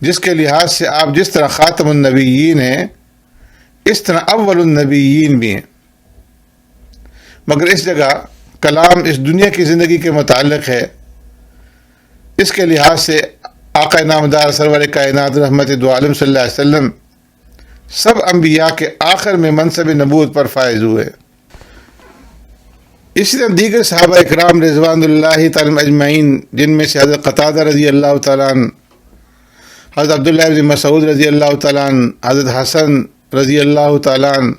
جس کے لحاظ سے آپ جس طرح خاتم النبیین ہیں اس طرح اول النبیین بھی ہیں۔ مگر اس جگہ کلام اس دنیا کی زندگی کے متعلق ہے، اس کے لحاظ سے آقا نامدار سرور کائنات رحمت دو عالم صلی اللہ علیہ وسلم سب انبیاء کے آخر میں منصب نبوت پر فائز ہوئے۔ اسی طرح دیگر صحابہ اکرام رضوان اللہ تعالیٰ اجمعین، جن میں سے حضرت قتادہ رضی اللہ تعالیٰ عنہ، حضرت عبداللہ بن مسعود رضی اللہ تعالیٰ عنہ، حضرت حسن رضی اللہ تعالیٰ عنہ،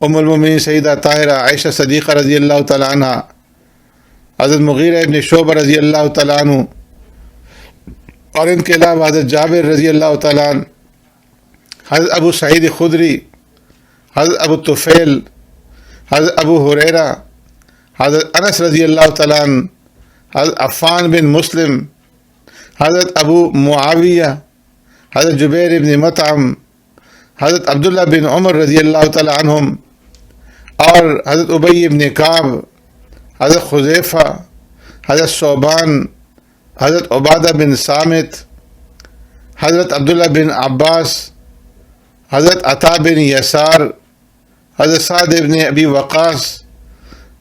ام المؤمنین سیدہ طاہرہ عائشہ صدیقہ رضی اللہ تعالیٰ عنہ، حضرت مغیرہ ابن شعبہ رضی اللہ تعالیٰ عنہ، اور ان کے علاوہ حضرت جابر رضی اللہ تعالیٰ عنہ، حضرت ابو سعید خدری، حضرت ابو طفیل، حضرت ابو ہریرہ، حضرت انس رضی اللہ تعالیٰ عنہ، حضرت عفان بن مسلم، حضرت ابو معاویہ، حضرت جبیر بن مطعم، حضرت عبداللہ بن عمر رضی اللہ تعالی عنہم اور حضرت ابی بن کعب، حضرت حذیفہ، حضرت ثوبان، حضرت عبادہ بن صامت، حضرت عبداللہ بن عباس، حضرت عطا بن یسار، حضرت سعد بن ابی وقاص،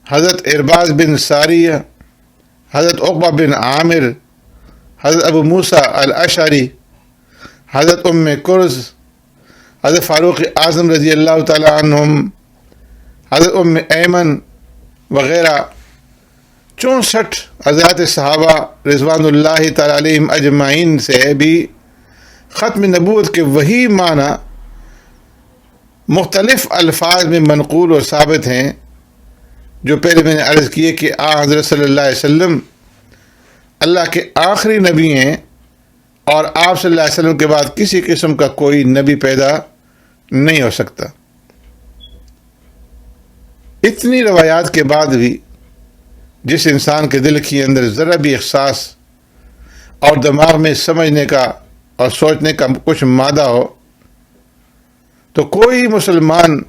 حضرت ارباز بن ساریہ، حضرت عقبہ بن عامر، حضرت ابو موسیٰ الاشعری، حضرت ام کرز، حضرت فاروق اعظم رضی اللہ تعالی عنہم، حضرت ام ایمن وغیرہ 64 حضرات صحابہ رضوان اللہ تعالی علیہم اجمعین سے بھی ختم نبوت کے وہی معنی مختلف الفاظ میں منقول اور ثابت ہیں جو پہلے میں نے عرض کیے کہ حضرت صلی اللہ علیہ وسلم اللہ کے آخری نبی ہیں، اور آپ صلی اللہ علیہ وسلم کے بعد کسی قسم کا کوئی نبی پیدا نہیں ہو سکتا۔ اتنی روایات کے بعد بھی جس انسان کے دل کے اندر ذرا بھی احساس اور دماغ میں سمجھنے کا اور سوچنے کا کچھ مادہ ہو، تو کوئی مسلمان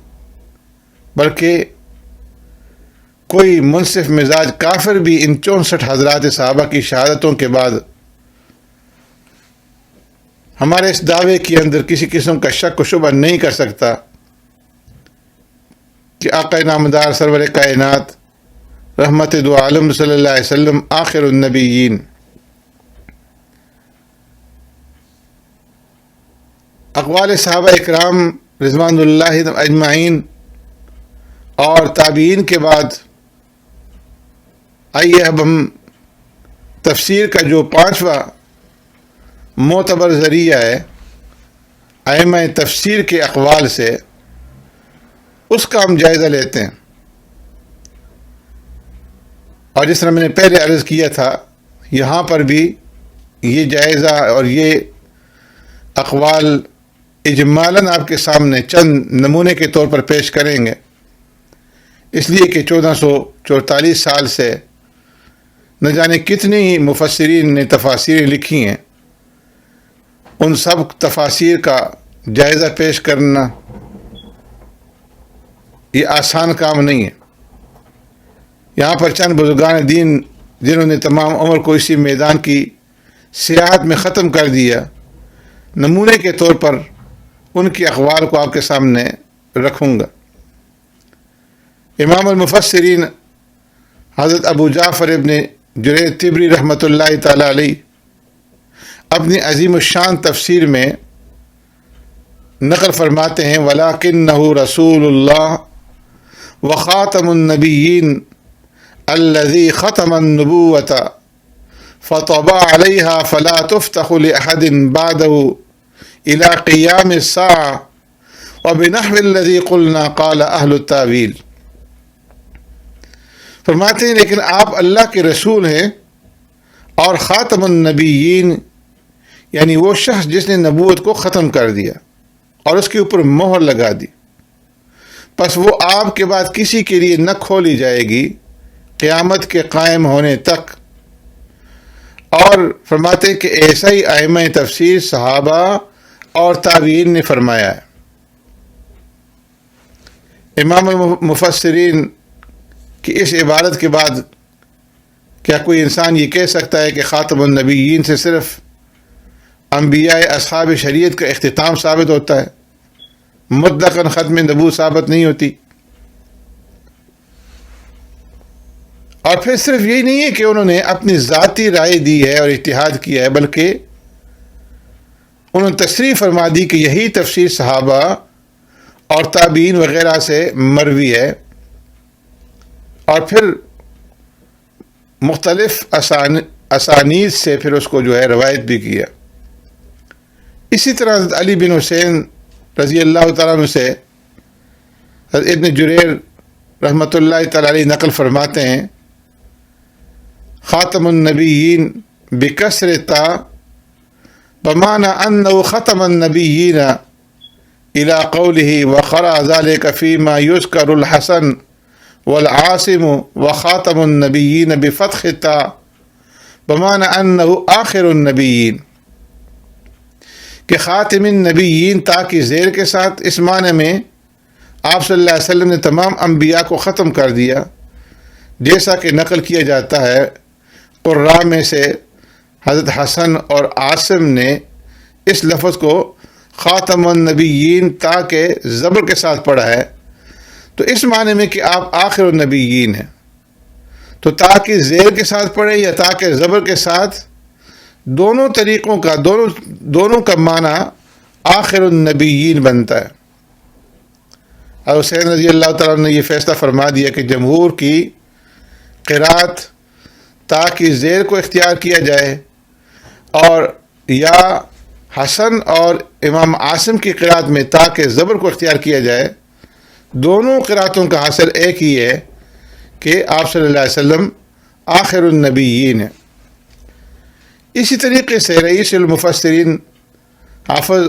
بلکہ کوئی منصف مزاج کافر بھی ان 64 حضرات صحابہ کی شہادتوں کے بعد ہمارے اس دعوے کے اندر کسی قسم کا شک و شبہ نہیں کر سکتا کہ آقا نامدار سرور کائنات رحمت دو عالم صلی اللہ علیہ وسلم آخر النبیین۔ اقوال صحابہ اکرام رضوان اللہ اجمعین اور تابعین کے بعد آئیے اب ہم تفسیر کا جو 5واں معتبر ذریعہ ہے ائمہ تفسیر کے اقوال سے، اس کا ہم جائزہ لیتے ہیں۔ اور جس طرح میں نے پہلے عرض کیا تھا، یہاں پر بھی یہ جائزہ اور یہ اقوال اجمالاً آپ کے سامنے چند نمونے کے طور پر پیش کریں گے، اس لیے کہ 1444 سال سے نہ جانے کتنی ہی مفسرین نے تفاسیریں لکھی ہیں، ان سب تفاسیر کا جائزہ پیش کرنا یہ آسان کام نہیں ہے۔ یہاں پر چند بزرگان دین جنہوں نے تمام عمر کو اسی میدان کی سیاحت میں ختم کر دیا، نمونے کے طور پر ان کی اقوال کو آپ کے سامنے رکھوں گا۔ امام المفسرین حضرت ابو جعفر ابن جریر طبری رحمۃ اللہ تعالی علیہ اپنی عظیم الشان تفسیر میں نقل فرماتے ہیں، وَلَكِنَّهُ رَسُولُ اللَّهِ وَخَاتَمُ النَّبِيِّينَ الَّذِي خَتَمَ النُّبُوَّةَ فَطَبَعَ عَلَيْهَا فَلَا تُفْتَحُ لِأَحَدٍ بَعْدَهُ إِلَى قِيَامِ السَّاعَةِ وَبِنَحْوِ الَّذِي قُلْنَا قَالَ أَهْلُ التَّأْوِيلِ۔ فرماتے ہیں لیکن آپ اللہ کے رسول ہیں اور خاتم النبیین، یعنی وہ شخص جس نے نبوت کو ختم کر دیا اور اس کے اوپر مہر لگا دی، پس وہ آپ کے بعد کسی کے لیے نہ کھولی جائے گی قیامت کے قائم ہونے تک۔ اور فرماتے ہیں کہ ایسا ہی ائمہ تفسیر صحابہ اور تابعین نے فرمایا ہے۔ امام مفسرین کہ اس عبارت کے بعد کیا کوئی انسان یہ کہہ سکتا ہے کہ خاتم النبیین سے صرف انبیاء اصحاب شریعت کا اختتام ثابت ہوتا ہے، مطلقاً ختم نبوت ثابت نہیں ہوتی؟ اور پھر صرف یہی نہیں ہے کہ انہوں نے اپنی ذاتی رائے دی ہے اور اجتہاد کیا ہے، بلکہ انہوں نے تصریح فرما دی کہ یہی تفسیر صحابہ اور تابعین وغیرہ سے مروی ہے، اور پھر مختلف اسانید سے پھر اس کو جو ہے روایت بھی کیا۔ اسی طرح حضرت علی بن حسین رضی اللہ تعالیٰ عنہ سے حضرت ابن جریر رحمۃ اللہ تعالی علیہ نقل فرماتے ہیں، خاتم النبیین بکسر تا بمعنى انه ختم النبیین الى قوله وقرأ ذلك فيما يذكر الحسن والعاصم وخاتم النبیین بفتح التاء بمعنى انه آخر النبیین، کہ خاتم النبیین تا کی زیر کے ساتھ اس معنی میں آپ صلی اللہ علیہ وسلم نے تمام انبیاء کو ختم کر دیا، جیسا کہ نقل کیا جاتا ہے قراء میں سے حضرت حسن اور عاصم نے اس لفظ کو خاتم النبیین تا کے زبر کے ساتھ پڑھا ہے، تو اس معنی میں کہ آپ آخر النبیین ہیں، تو تا کی زیر کے ساتھ پڑھے یا تا کے زبر کے ساتھ، دونوں طریقوں کا دونوں کا معنی آخر النبیین بنتا ہے۔ اور حسین رضی اللہ تعالیٰ نے یہ فیصلہ فرما دیا کہ جمہور کی قرات تا کی زیر کو اختیار کیا جائے، اور یا حسن اور امام عاصم کی قرات میں تا کے زبر کو اختیار کیا جائے، دونوں قراتوں کا حاصل ایک ہی ہے کہ آپ صلی اللہ علیہ وسلم آخر النبیین ہیں۔ اسی طریقے سے رئیس المفسرین حافظ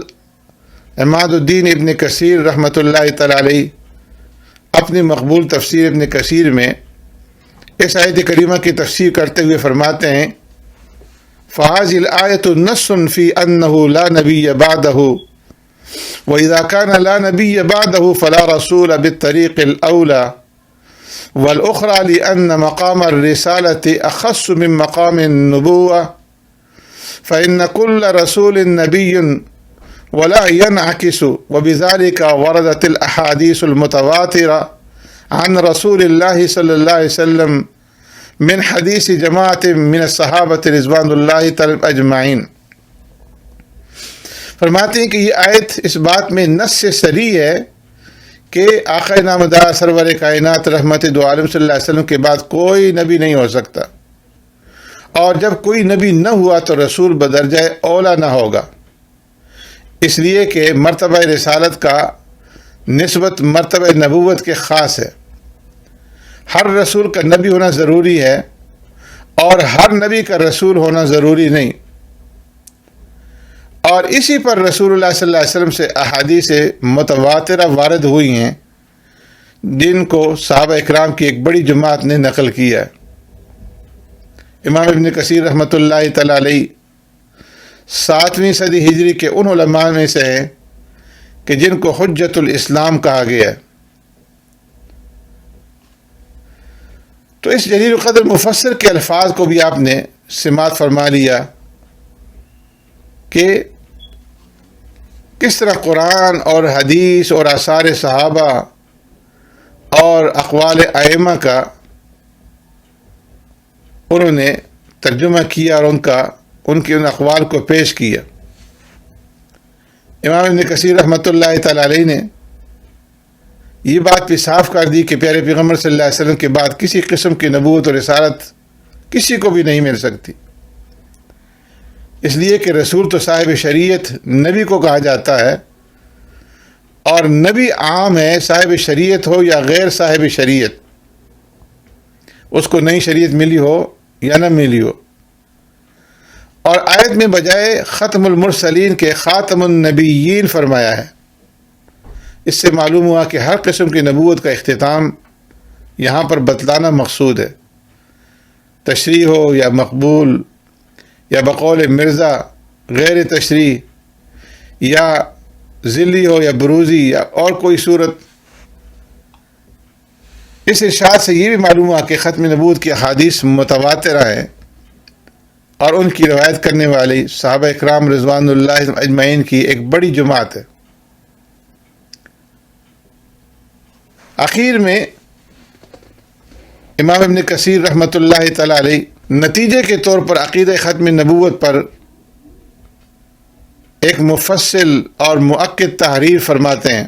عماد الدین ابن کثیر رحمۃ اللہ تعالی علیہ اپنی مقبول تفسیر ابن کثیر میں اس آیت کریمہ کی تفسیر کرتے ہوئے فرماتے ہیں فَهَذِهِ الْآيَةُ نَصٌّ فِي أَنَّهُ لَا نَبِيَّ بَعْدَهُ وَإِذَا كَانَ لَا نَبِيَّ بَعْدَهُ فَلَا رَسُولَ بِالطَّرِيقِ الْأَوْلَى وَالْأُخْرَى لِأَنَّ مَقَامَ الرِّسَالَةِ أَخَصُّ مِن مَقَامِ النُّبُوَّةِ فَإِنَّ كُلَّ رَسُولٍ نَبِيٌّ وَلَا يَنْعَكِسُ وَبِذَلِكَ وَرَدَتِ الْأَحَادِيثُ الْمُتَوَاتِرَةُ عن رسول اللہ صلی اللہ علیہ وسلم من حدیث جماعت من الصحابۃ رضوان اللہ تعالی اجمعین۔ فرماتے ہیں کہ یہ آیت اس بات میں نص سے صریح ہے کہ آقا نامدار سرور کائنات رحمت دو عالم صلی اللہ علیہ وسلم کے بعد کوئی نبی نہیں ہو سکتا، اور جب کوئی نبی نہ ہوا تو رسول بدرجہ اولا نہ ہوگا، اس لیے کہ مرتبہ رسالت کا نسبت مرتبہ نبوت کے خاص ہے۔ ہر رسول کا نبی ہونا ضروری ہے اور ہر نبی کا رسول ہونا ضروری نہیں، اور اسی پر رسول اللہ صلی اللہ علیہ وسلم سے احادیث متواترہ وارد ہوئی ہیں جن کو صحابہ اکرام کی ایک بڑی جماعت نے نقل کیا ہے۔ امام ابن کثیر رحمۃ اللہ تعالی علیہ 7ویں صدی ہجری کے ان علماء میں سے ہیں کہ جن کو حجت الاسلام کہا گیا ہے۔ تو اس جلیل القدر مفسر کے الفاظ کو بھی آپ نے سماعت فرما لیا کہ کس طرح قرآن اور حدیث اور آثار صحابہ اور اقوال ائمہ کا انہوں نے ترجمہ کیا اور ان کے ان اقوال کو پیش کیا۔ امام ابن کثیر رحمۃ اللہ تعالی علیہ نے یہ بات بھی صاف کر دی کہ پیارے پیغمبر صلی اللہ علیہ وسلم کے بعد کسی قسم کی نبوت اور رسالت کسی کو بھی نہیں مل سکتی، اس لیے کہ رسول تو صاحب شریعت نبی کو کہا جاتا ہے، اور نبی عام ہے، صاحب شریعت ہو یا غیر صاحب شریعت، اس کو نئی شریعت ملی ہو یا نہ ملی ہو۔ اور آیت میں بجائے ختم المرسلین کے خاتم النبیین فرمایا ہے، اس سے معلوم ہوا کہ ہر قسم کی نبوت کا اختتام یہاں پر بتلانا مقصود ہے، تشریح ہو یا مقبول یا بقول مرزا غیر تشریح یا ذلی ہو یا بروزی یا اور کوئی صورت۔ اس ارشاد سے یہ بھی معلوم ہوا کہ ختم نبوت کی احادیث متواترہ ہیں اور ان کی روایت کرنے والی صحابہ اکرام رضوان اللہ اجمعین کی ایک بڑی جماعت ہے۔ آخر میں امام ابن کثیر رحمۃ اللہ تعالی علیہ نتیجے کے طور پر عقیدہ ختم نبوت پر ایک مفصل اور مؤکد تحریر فرماتے ہیں،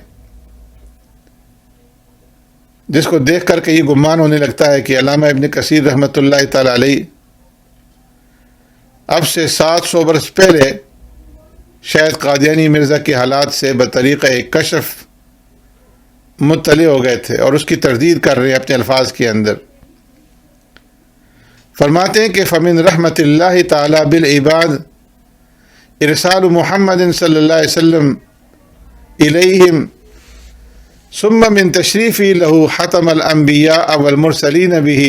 جس کو دیکھ کر کے یہ گمان ہونے لگتا ہے کہ علامہ ابن کثیر رحمۃ اللہ تعالی علیہ اب سے 700 برس پہلے شاید قادیانی مرزا کے حالات سے بطریقہ کشف مطلع ہو گئے تھے اور اس کی تردید کر رہے ہیں اپنے الفاظ کے اندر۔ فرماتے ہیں کہ فمن رحمت اللہ تعالی بالعباد ارسال محمد صلی اللہ علیہ وسلم الیہم ثم من تشریفی له ختم الانبیاء والمرسلین به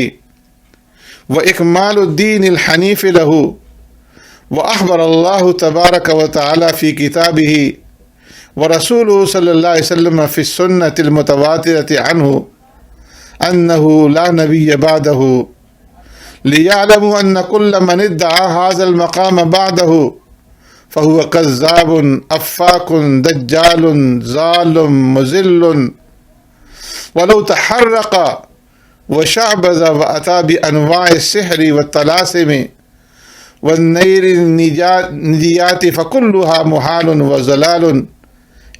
واکمال الدین الحنیف له وأخبر الله تبارك وتعالى في كتابه ورسوله صلى الله عليه وسلم في السنة المتواترة عنه أنه لا نبي بعده ليعلموا أن كل من ادعى هذا المقام بعده فهو كذاب أفاك دجال ظالم مذل ولو تحرق وشعبذ وأتى بأنواع السحر والطلاسم والنير النجيات فكلها محال وزلال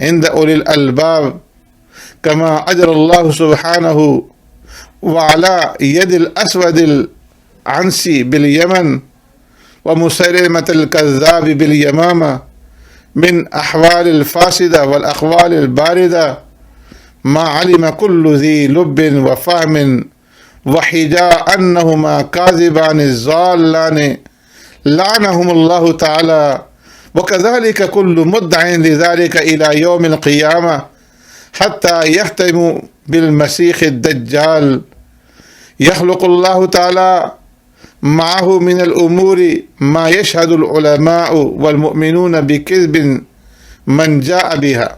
عند أولي الألباب كما أجرى الله سبحانه وعلى يد الأسود العنسي باليمن ومسيلمة الكذاب باليمامة من أحوال الفاسدة والأقوال الباردة ما علم كل ذي لب وفهم وحجا أنهما كاذبان الضالان لعنهم الله تعالى وكذلك كل مدع لذلك إلى يوم القيامة حتى يختم بالمسيح الدجال يخلق الله تعالى معه من الأمور ما يشهد العلماء والمؤمنون بكذب من جاء بها.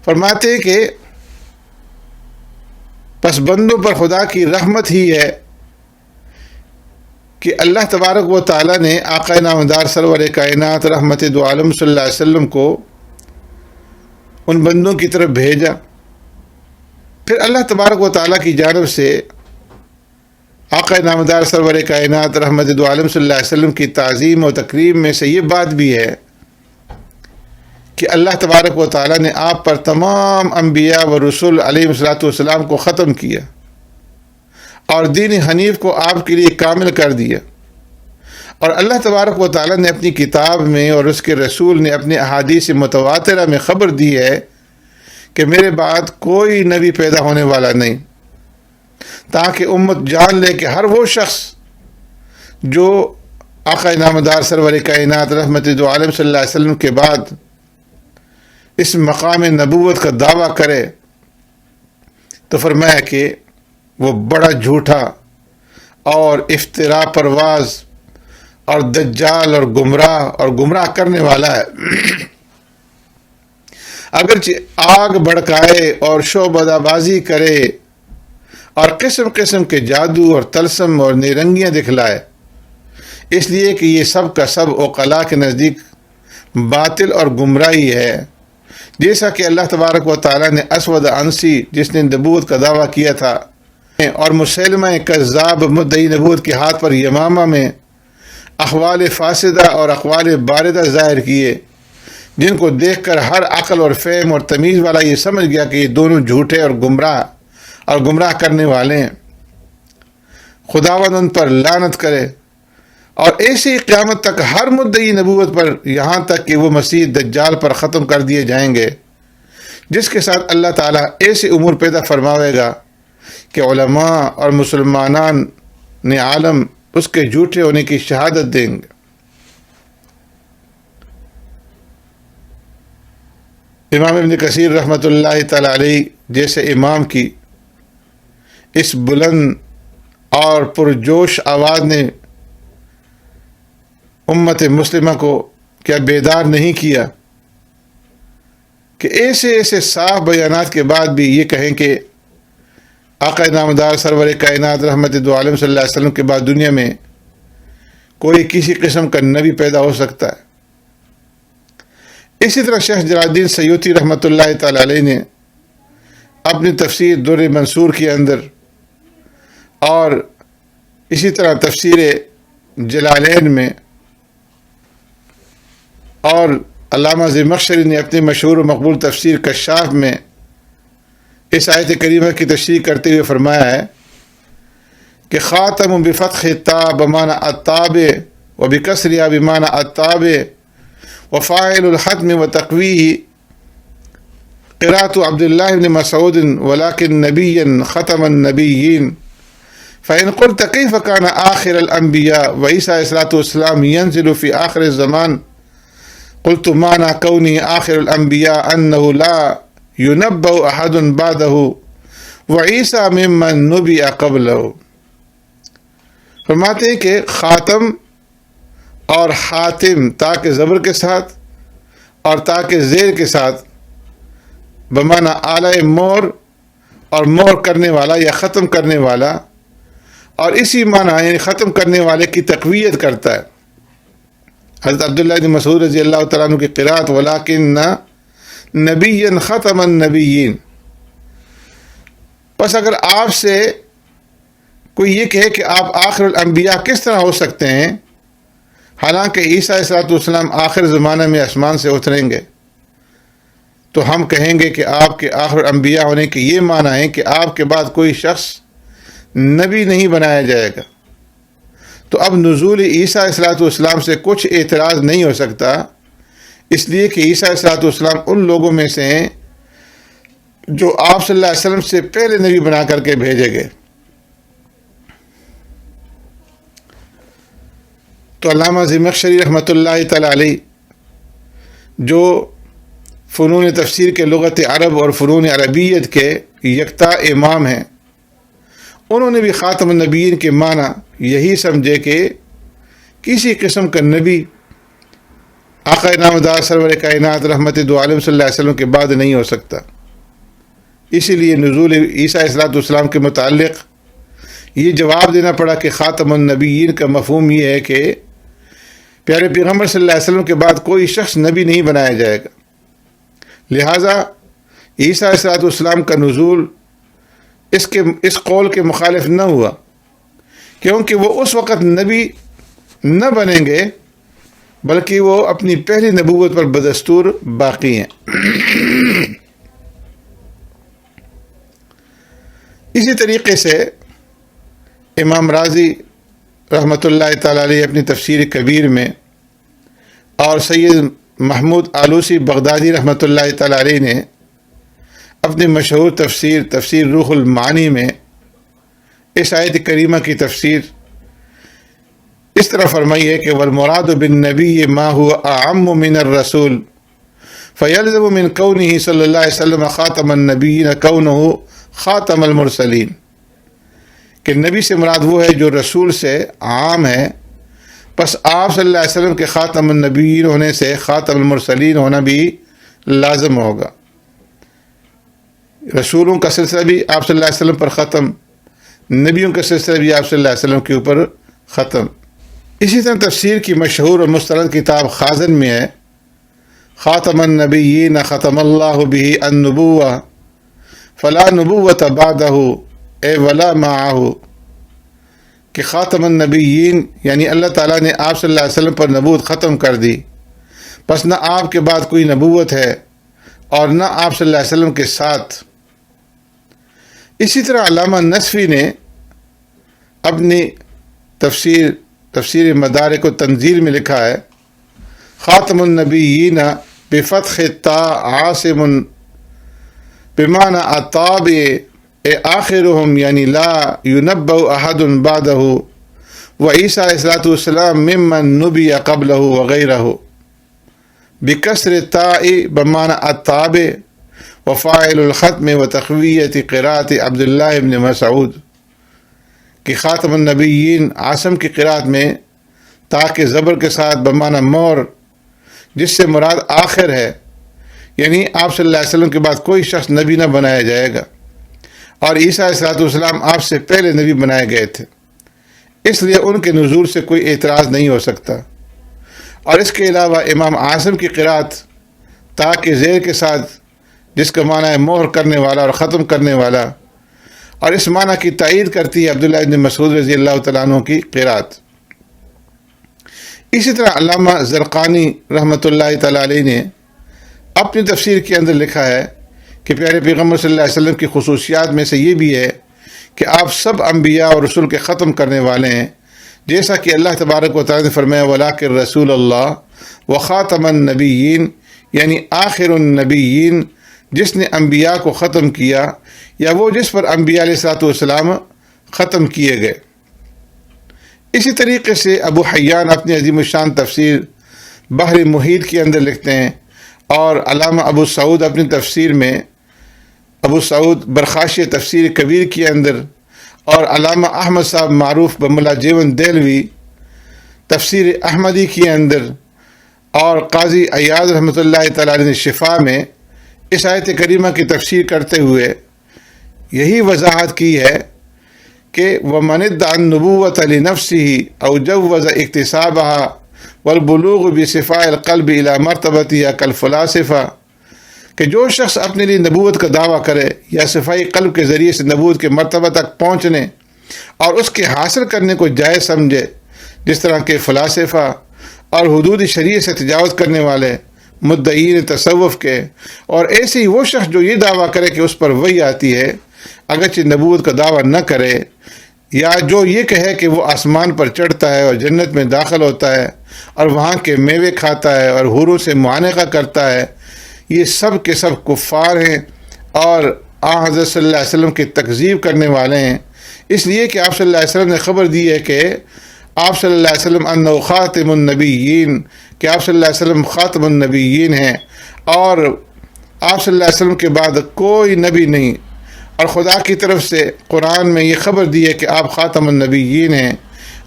فرماتے ہیں کہ پس بندوں پر خدا کی رحمت ہی ہے کہ اللہ تبارک و تعالیٰ نے آقا نامدار سرور کائنات رحمت دو عالم صلی اللہ علیہ وسلم کو ان بندوں کی طرف بھیجا. پھر اللہ تبارک و تعالیٰ کی جانب سے آقا نامدار سرور کائنات رحمت دو عالم صلی اللہ علیہ وسلم کی تعظیم و تکریم میں سے یہ بات بھی ہے کہ اللہ تبارک و تعالیٰ نے آپ پر تمام انبیاء و رسول علیہ الصلوۃ والسلام کو ختم کیا اور دین حنیف کو آپ کے لیے کامل کر دیا. اور اللہ تبارک و تعالیٰ نے اپنی کتاب میں اور اس کے رسول نے اپنی احادیث متواترہ میں خبر دی ہے کہ میرے بعد کوئی نبی پیدا ہونے والا نہیں، تاکہ امت جان لے کہ ہر وہ شخص جو آقا نامدار سرور کائنات رحمت دو عالم صلی اللہ علیہ وسلم کے بعد اس مقام نبوت کا دعویٰ کرے تو فرمایا کہ وہ بڑا جھوٹا اور افتراء پرواز اور دجال اور گمراہ کرنے والا ہے. اگرچہ آگ بھڑکائے اور شعبدہ بازی کرے اور قسم قسم کے جادو اور طلسم اور نیرنگیاں دکھلائے، اس لیے کہ یہ سب کا سب عقلاء کے نزدیک باطل اور گمراہی ہے. جیسا کہ اللہ تبارک و تعالیٰ نے اسود عنسی جس نے نبوت کا دعویٰ کیا تھا اور مسیلمہ کذاب مدعی نبوت کے ہاتھ پر یمامہ میں احوال فاسدہ اور اقوال باردہ ظاہر کیے، جن کو دیکھ کر ہر عقل اور فہم اور تمیز والا یہ سمجھ گیا کہ یہ دونوں جھوٹے اور گمراہ کرنے والے ہیں. خداوند ان پر لعنت کرے اور ایسی قیامت تک ہر مدعی نبوت پر، یہاں تک کہ وہ مسیح دجال پر ختم کر دیے جائیں گے، جس کے ساتھ اللہ تعالیٰ ایسے امور پیدا فرماوے گا کہ علماء اور مسلمانان نے عالم اس کے جھوٹے ہونے کی شہادت دیں گے. امام ابن کثیر رحمۃ اللہ تعالی علیہ جیسے امام کی اس بلند اور پرجوش آواز نے امت مسلمہ کو کیا بیدار نہیں کیا کہ ایسے صاف بیانات کے بعد بھی یہ کہیں کہ آقا نامدار سرور کائنات رحمت دو عالم صلی اللہ علیہ وسلم کے بعد دنیا میں کوئی کسی قسم کا نبی پیدا ہو سکتا ہے. اسی طرح شیخ جلال الدین سیوطی رحمۃ اللہ تعالی علیہ نے اپنی تفسیر در منصور کے اندر اور اسی طرح تفسیر جلالین میں اور علامہ زمخشری نے اپنی مشہور و مقبول تفسیر کشاف میں اس آیت کریمہ کی تشریح کرتے ہوئے فرمایا ہے کہ خاتم بفتح التاء بمعنى التابع وبكسرها بمعنى التابع وفاعل الختم وتقويه قراءة عبد الله بن مسعود ولكن نبيا ختم النبيين. فإن قلت كيف كان آخر الأنبياء وعيسى عليه الصلاة والسلام ينزل في آخر الزمان قلت معنى كونه آخر الأنبياء أنه لا ينبأ أحد بعده وعيسى ممن نبئ قبله. فرماتے ہیں کہ خاتم اور حاتم تا کے زبر کے ساتھ اور تا کے زیر کے ساتھ بمعنی اعلی مور اور مور کرنے والا یا ختم کرنے والا، اور اسی معنی یعنی ختم کرنے والے کی تقویت کرتا ہے۔ حضرت عبداللہ بن مسعود رضی اللہ تعالیٰ عنہ کی قرات وَلَٰكِنَّ نَبِيًّا خَتَمَ النَّبِيِّينَ۔ بس اگر آپ سے کوئی یہ کہے کہ آپ آخر الانبیاء کس طرح ہو سکتے ہیں، حالانکہ عیسیٰ علیہ السلام آخر زمانہ میں آسمان سے اتریں گے، تو ہم کہیں گے کہ آپ کے آخر الانبیاء ہونے کے یہ معنی ہے کہ آپ کے بعد کوئی شخص نبی نہیں بنایا جائے گا۔ تو اب نزول عیسیٰ علیہ السلام سے کچھ اعتراض نہیں ہو سکتا، اس لیے کہ عیسیٰ علیہ السلام ان لوگوں میں سے ہیں جو آپ صلی اللہ علیہ وسلم سے پہلے نبی بنا کر کے بھیجے گئے۔ تو علامہ زمخشری رحمۃ اللہ تعالی علیہ جو فنون تفسیر کے لغت عرب اور فنون عربیت کے یکتا امام ہیں، انہوں نے بھی خاتم النبیین کے معنی یہی سمجھے کہ کسی قسم کا نبی آقا نامدار سرور کائنات رحمت دو عالم صلی اللہ علیہ وسلم کے بعد نہیں ہو سکتا۔ اسی لیے نزول عیسیٰ علیہ السلام کے متعلق یہ جواب دینا پڑا کہ خاتم النبیین کا مفہوم یہ ہے کہ پیارے پیغمبر صلی اللہ علیہ وسلم کے بعد کوئی شخص نبی نہیں بنایا جائے گا، لہٰذا عیسیٰ علیہ السلام کا نزول اس قول کے مخالف نہ ہوا، کیونکہ وہ اس وقت نبی نہ بنیں گے بلکہ وہ اپنی پہلی نبوت پر بدستور باقی ہیں۔ اسی طریقے سے امام رازی رحمۃ اللہ تعالی علیہ اپنی تفسیر کبیر میں اور سید محمود آلوسی بغدادی رحمۃ اللہ تعالی علیہ نے اپنی مشہور تفسیر روح المعانی میں اس آیت کریمہ کی تفسیر اس طرح فرمائی ہے کہ والمراد بالنبی ما هو اعم من الرسول فيلزم من كونه صلی اللہ علیہ وسلم خاتم النبیین كونه خاتم المرسلین، کہ نبی سے مراد وہ ہے جو رسول سے عام ہے، بس آپ صلی اللہ علیہ وسلم کے خاتم النبیین ہونے سے خاتم المرسلین ہونا بھی لازم ہوگا۔ رسولوں کا سلسلہ بھی آپ صلی اللہ علیہ وسلم پر ختم، نبیوں کا سلسلہ بھی آپ صلی اللہ علیہ وسلم کے اوپر ختم۔ اسی طرح تفسیر کی مشہور اور مستند کتاب خازن میں ہے خاتم النبیین ختم اللہ بہ النبوہ فلا نبوۃ بعدہ اے ولا معہ، کہ خاتم النبیین یعنی اللہ تعالیٰ نے آپ صلی اللہ علیہ وسلم پر نبوت ختم کر دی، بس نہ آپ کے بعد کوئی نبوت ہے اور نہ آپ صلی اللہ علیہ وسلم کے ساتھ۔ اسی طرح علامہ نصفی نے اپنی تفسیر مدارک و تنزیل میں لکھا ہے خاتم النبیین بفتح الطاء عاصم بمعنی الطاب آخرهم یعنی لا ينبأ احد بعده وعیسیٰ علیہ السلام ممن نبی قبلہ وغیرہ بکسر الطاء بمعنی الطاب وفاعل الختم وتقویت قراءت عبداللہ ابن مسعود، کہ خاتم النبیین عاصم کی قراءت میں تا کے زبر کے ساتھ بمعنی مور، جس سے مراد آخر ہے، یعنی آپ صلی اللہ علیہ وسلم کے بعد کوئی شخص نبی نہ بنایا جائے گا، اور عیسیٰ علیہ السلام آپ سے پہلے نبی بنائے گئے تھے، اس لیے ان کے نزول سے کوئی اعتراض نہیں ہو سکتا۔ اور اس کے علاوہ امام عاصم کی قراءت تا کے زیر کے ساتھ، جس کا معنی ہے مہر کرنے والا اور ختم کرنے والا، اور اس معنی کی تائید کرتی ہے عبداللہ ابن مسعود رضی اللہ تعالیٰ عنہ کی قراءت۔ اسی طرح علامہ زرقانی رحمۃ اللہ تعالیٰ علیہ نے اپنی تفسیر کے اندر لکھا ہے کہ پیارے پیغمبر صلی اللہ علیہ وسلم کی خصوصیات میں سے یہ بھی ہے کہ آپ سب انبیاء اور رسول کے ختم کرنے والے ہیں، جیسا کہ اللہ تبارک و تعالیٰ نے فرمایا وَلَٰكِن رسول اللہ وخاتم النبیین، یعنی آخر النبیین، جس نے انبیاء کو ختم کیا یا وہ جس پر انبیاء علیہ السلام ختم کیے گئے۔ اسی طریقے سے ابو حیان اپنی عظیم الشان تفسیر بحر محیط کے اندر لکھتے ہیں، اور علامہ ابو سعود اپنی تفسیر میں ابو سعود برخاشی تفسیر کبیر کے اندر، اور علامہ احمد صاحب معروف بملا جیون دہلوی تفسیر احمدی کے اندر اور قاضی عیاض رحمۃ اللہ تعالی علیہ نے شفا میں اس آیت کریمہ کی تفسیر کرتے ہوئے یہی وضاحت کی ہے کہ وَمَنِ ادَّعَى النُّبُوَّةَ لِنَفْسِهِ أَوْ جَوَّزَ اكْتِسَابَهَا وَالْبُلُوغُ بِصِفَاءِ الْقَلْبِ إِلَى مَرْتَبَتِهَا كَالْفَلَاسِفَةِ کہ جو شخص اپنے لیے نبوت کا دعویٰ کرے یا صفائی قلب کے ذریعے سے نبوت کے مرتبہ تک پہنچنے اور اس کے حاصل کرنے کو جائز سمجھے، جس طرح کے فلاسفہ اور حدود شریعت سے تجاوز کرنے والے مدعین تصوف کے، اور ایسے ہی وہ شخص جو یہ دعویٰ کرے کہ اس پر وحی آتی ہے اگرچہ نبوت کا دعویٰ نہ کرے، یا جو یہ کہے کہ وہ آسمان پر چڑھتا ہے اور جنت میں داخل ہوتا ہے اور وہاں کے میوے کھاتا ہے اور حوروں سے معانقہ کرتا ہے، یہ سب کے سب کفار ہیں اور حضرت صلی اللہ علیہ وسلم کی تکذیب کرنے والے ہیں، اس لیے کہ آپ صلی اللہ علیہ وسلم نے خبر دی ہے کہ آپ صلی اللہ علیہ وسلم انہ خاتم النبیین، کہ آپ صلی اللہ علیہ وسلم خاتم النبیین ہیں اور آپ صلی اللہ علیہ وسلم کے بعد کوئی نبی نہیں، اور خدا کی طرف سے قرآن میں یہ خبر دی ہے کہ آپ خاتم النبیین ہیں،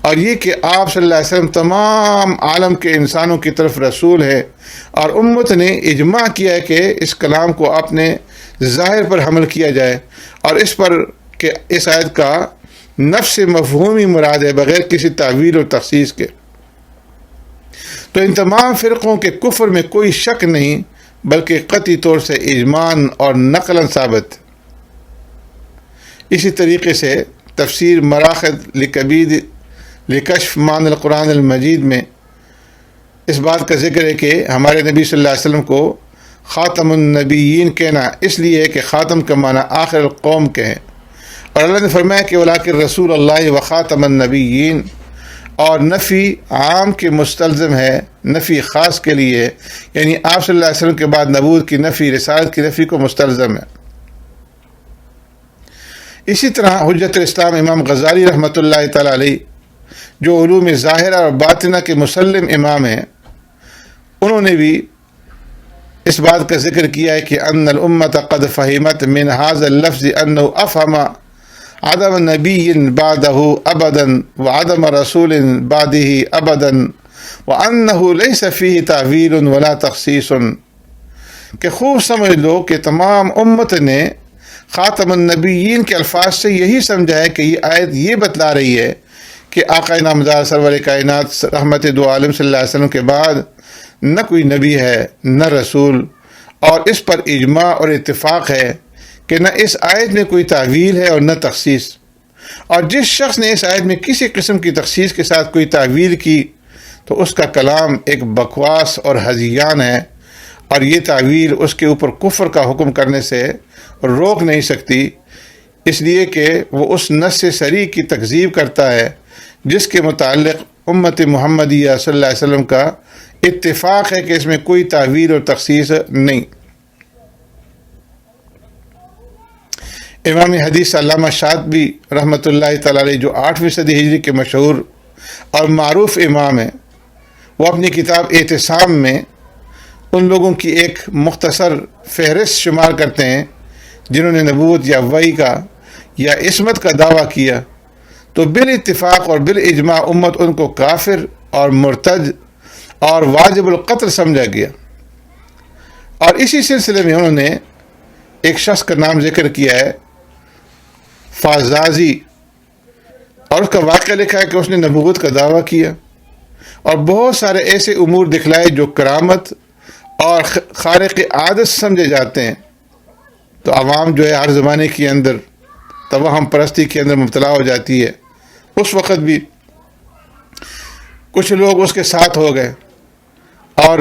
اور یہ کہ آپ صلی اللہ علیہ وسلم تمام عالم کے انسانوں کی طرف رسول ہے، اور امت نے اجماع کیا ہے کہ اس کلام کو اپنے ظاہر پر حمل کیا جائے، اور اس پر کہ اس آیت کا نفس مفہومی مراد ہے بغیر کسی تعویل و تخصیص کے۔ تو ان تمام فرقوں کے کفر میں کوئی شک نہیں بلکہ قطعی طور سے اجماعاً اور نقلاً ثابت۔ اسی طریقے سے تفسیر مراخد لکبید لکشف معنی القرآن المجید میں اس بات کا ذکر ہے کہ ہمارے نبی صلی اللہ علیہ وسلم کو خاتم النبیین کہنا اس لیے ہے کہ خاتم کا معنی آخر القوم کے ہیں، اور اللہ نے فرمایا کہ ولیکن رسول اللہ و خاتم النبیین، اور نفی عام کے مستلزم ہے نفی خاص کے لیے، یعنی آپ صلی اللہ علیہ وسلم کے بعد نبوت کی نفی رسالت کی نفی کو مستلزم ہے۔ اسی طرح حجت الاسلام امام غزالی رحمۃ اللہ تعالی علیہ جو علوم ظاہرہ اور باطنہ کے مسلم امام ہیں، انہوں نے بھی اس بات کا ذکر کیا ہے کہ ان الامت قد فہمت من هذا اللفظ انه افہم عدم نبی بعدہ ابدا وعدم رسول بعدہ ابدا وانه ليس فيه تعویل ولا تخصیص، کہ خوب سمجھ لو کہ تمام امت نے خاتم النبیین کے الفاظ سے یہی سمجھا ہے کہ یہ آیت یہ بتلا رہی ہے کہ آقا نامدار سرور کائنات رحمت دو عالم صلی اللہ علیہ وسلم کے بعد نہ کوئی نبی ہے نہ رسول، اور اس پر اجماع اور اتفاق ہے کہ نہ اس آیت میں کوئی تعویل ہے اور نہ تخصیص، اور جس شخص نے اس آیت میں کسی قسم کی تخصیص کے ساتھ کوئی تعویل کی تو اس کا کلام ایک بکواس اور ہذیان ہے، اور یہ تعویل اس کے اوپر کفر کا حکم کرنے سے روک نہیں سکتی، اس لیے کہ وہ اس نص صریح کی تکذیب کرتا ہے جس کے متعلق امت محمدیہ صلی اللہ علیہ وسلم کا اتفاق ہے کہ اس میں کوئی تعویل اور تخصیص نہیں۔ امام حدیث علامہ شاطبی رحمۃ اللہ تعالی علیہ جو 8ویں صدی ہجری کے مشہور اور معروف امام ہیں، وہ اپنی کتاب اعتصام میں ان لوگوں کی ایک مختصر فہرست شمار کرتے ہیں جنہوں نے نبوت یا وحی کا یا عصمت کا دعویٰ کیا، تو بالاتفاق اور بالاجماع امت ان کو کافر اور مرتد اور واجب القتل سمجھا گیا۔ اور اسی سلسلے میں انہوں نے ایک شخص کا نام ذکر کیا ہے فازازی، اور اس کا واقعہ لکھا ہے کہ اس نے نبوت کا دعویٰ کیا اور بہت سارے ایسے امور دکھلائے جو کرامت اور خارق عادت سمجھے جاتے ہیں، تو عوام جو ہے ہر زمانے کے اندر توہم پرستی کے اندر مبتلا ہو جاتی ہے۔ اس وقت بھی کچھ لوگ اس کے ساتھ ہو گئے، اور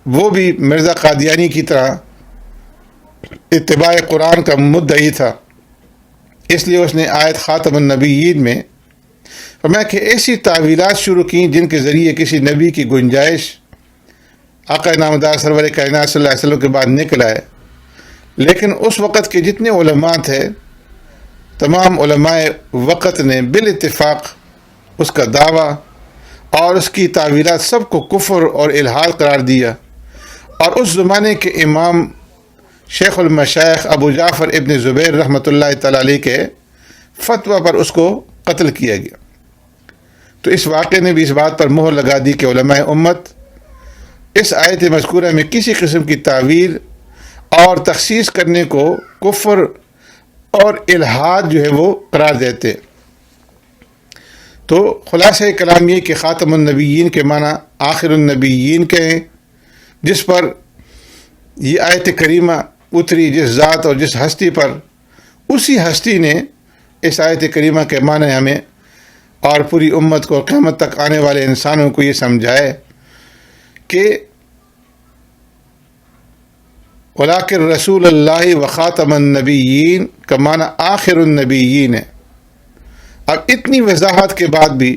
وہ بھی مرزا قادیانی کی طرح اتباع قرآن کا مدعی تھا، اس لیے اس نے آیت خاتم النبیین میں فرمایا کہ ایسی تعویلات شروع کیں جن کے ذریعے کسی نبی کی گنجائش آقا نامدار سرور کائنات صلی اللہ علیہ وسلم کے بعد نکل آئے، لیکن اس وقت کے جتنے علماء تھے تمام علماء وقت نے بالاتفاق اس کا دعویٰ اور اس کی تعویلات سب کو کفر اور الحاد قرار دیا، اور اس زمانے کے امام شیخ المشائخ ابو جعفر ابن زبیر رحمۃ اللہ تعالی علیہ کے فتویٰ پر اس کو قتل کیا گیا۔ تو اس واقعے نے بھی اس بات پر مہر لگا دی کہ علماء امت اس آیت مذکورہ میں کسی قسم کی تعویل اور تخصیص کرنے کو کفر اور الحاد جو ہے وہ قرار دیتے۔ تو خلاصہ کلام یہ کہ خاتم النبیین کے معنی آخر النبیین کے ہیں، جس پر یہ آیت کریمہ اتری، جس ذات اور جس ہستی پر، اسی ہستی نے اس آیت کریمہ کے معنی ہمیں اور پوری امت کو، قیامت تک آنے والے انسانوں کو یہ سمجھائے کہ وَلَٰكِن رسول اللہ و خاتم النبیین کا معنی آخر النبیین ہے۔ اب اتنی وضاحت کے بعد بھی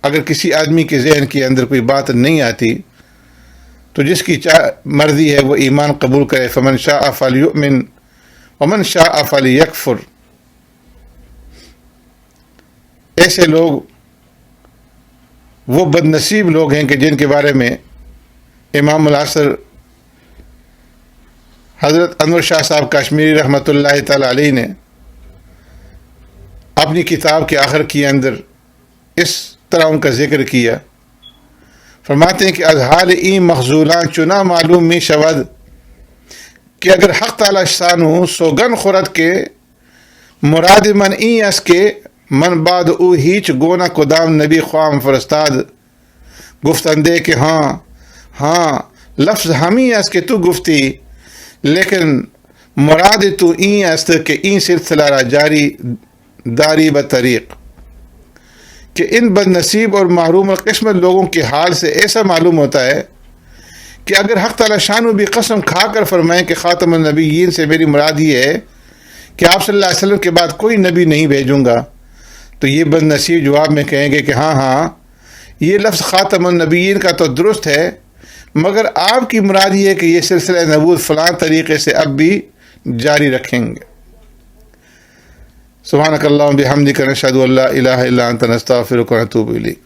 اگر کسی آدمی کے ذہن کے اندر کوئی بات نہیں آتی تو جس کی مرضی ہے وہ ایمان قبول کرے، فمن شاء فلیؤمن ومن شاء فلیکفر۔ ایسے لوگ وہ بد نصیب لوگ ہیں کہ جن کے بارے میں امام العصر حضرت انور شاہ صاحب کشمیری رحمۃ اللہ تعالی علیہ نے اپنی کتاب کے آخر کے اندر اس طرح ان کا ذکر کیا۔ فرماتے ہیں کہ از حال این مخذولان چنا معلوم می شود کہ اگر حق تعالی شانو سوگن خورد کے مراد من این است کہ من بعد او ہیچ گونا کدام نبی خوام فرستاد گفتندے کہ ہاں لفظ ہمی است کہ تو گفتی، لیکن مراد تو این است کہ این سلسلہ را جاری داری بطریق، کہ ان بد نصیب اور محروم القسمت لوگوں کے حال سے ایسا معلوم ہوتا ہے کہ اگر حق تعالی شانو بھی قسم کھا کر فرمائیں کہ خاتم النبیین سے میری مراد یہ ہے کہ آپ صلی اللہ علیہ وسلم کے بعد کوئی نبی نہیں بھیجوں گا، تو یہ بد نصیب جواب میں کہیں گے کہ ہاں یہ لفظ خاتم النبیین کا تو درست ہے، مگر آپ کی مراد یہ ہے کہ یہ سلسلہ نبوت فلاں طریقے سے اب بھی جاری رکھیں گے۔ سبحانک اللہم بحمدک نشہد ان لا الہ الا انت نستغفرک ونتوب الیک۔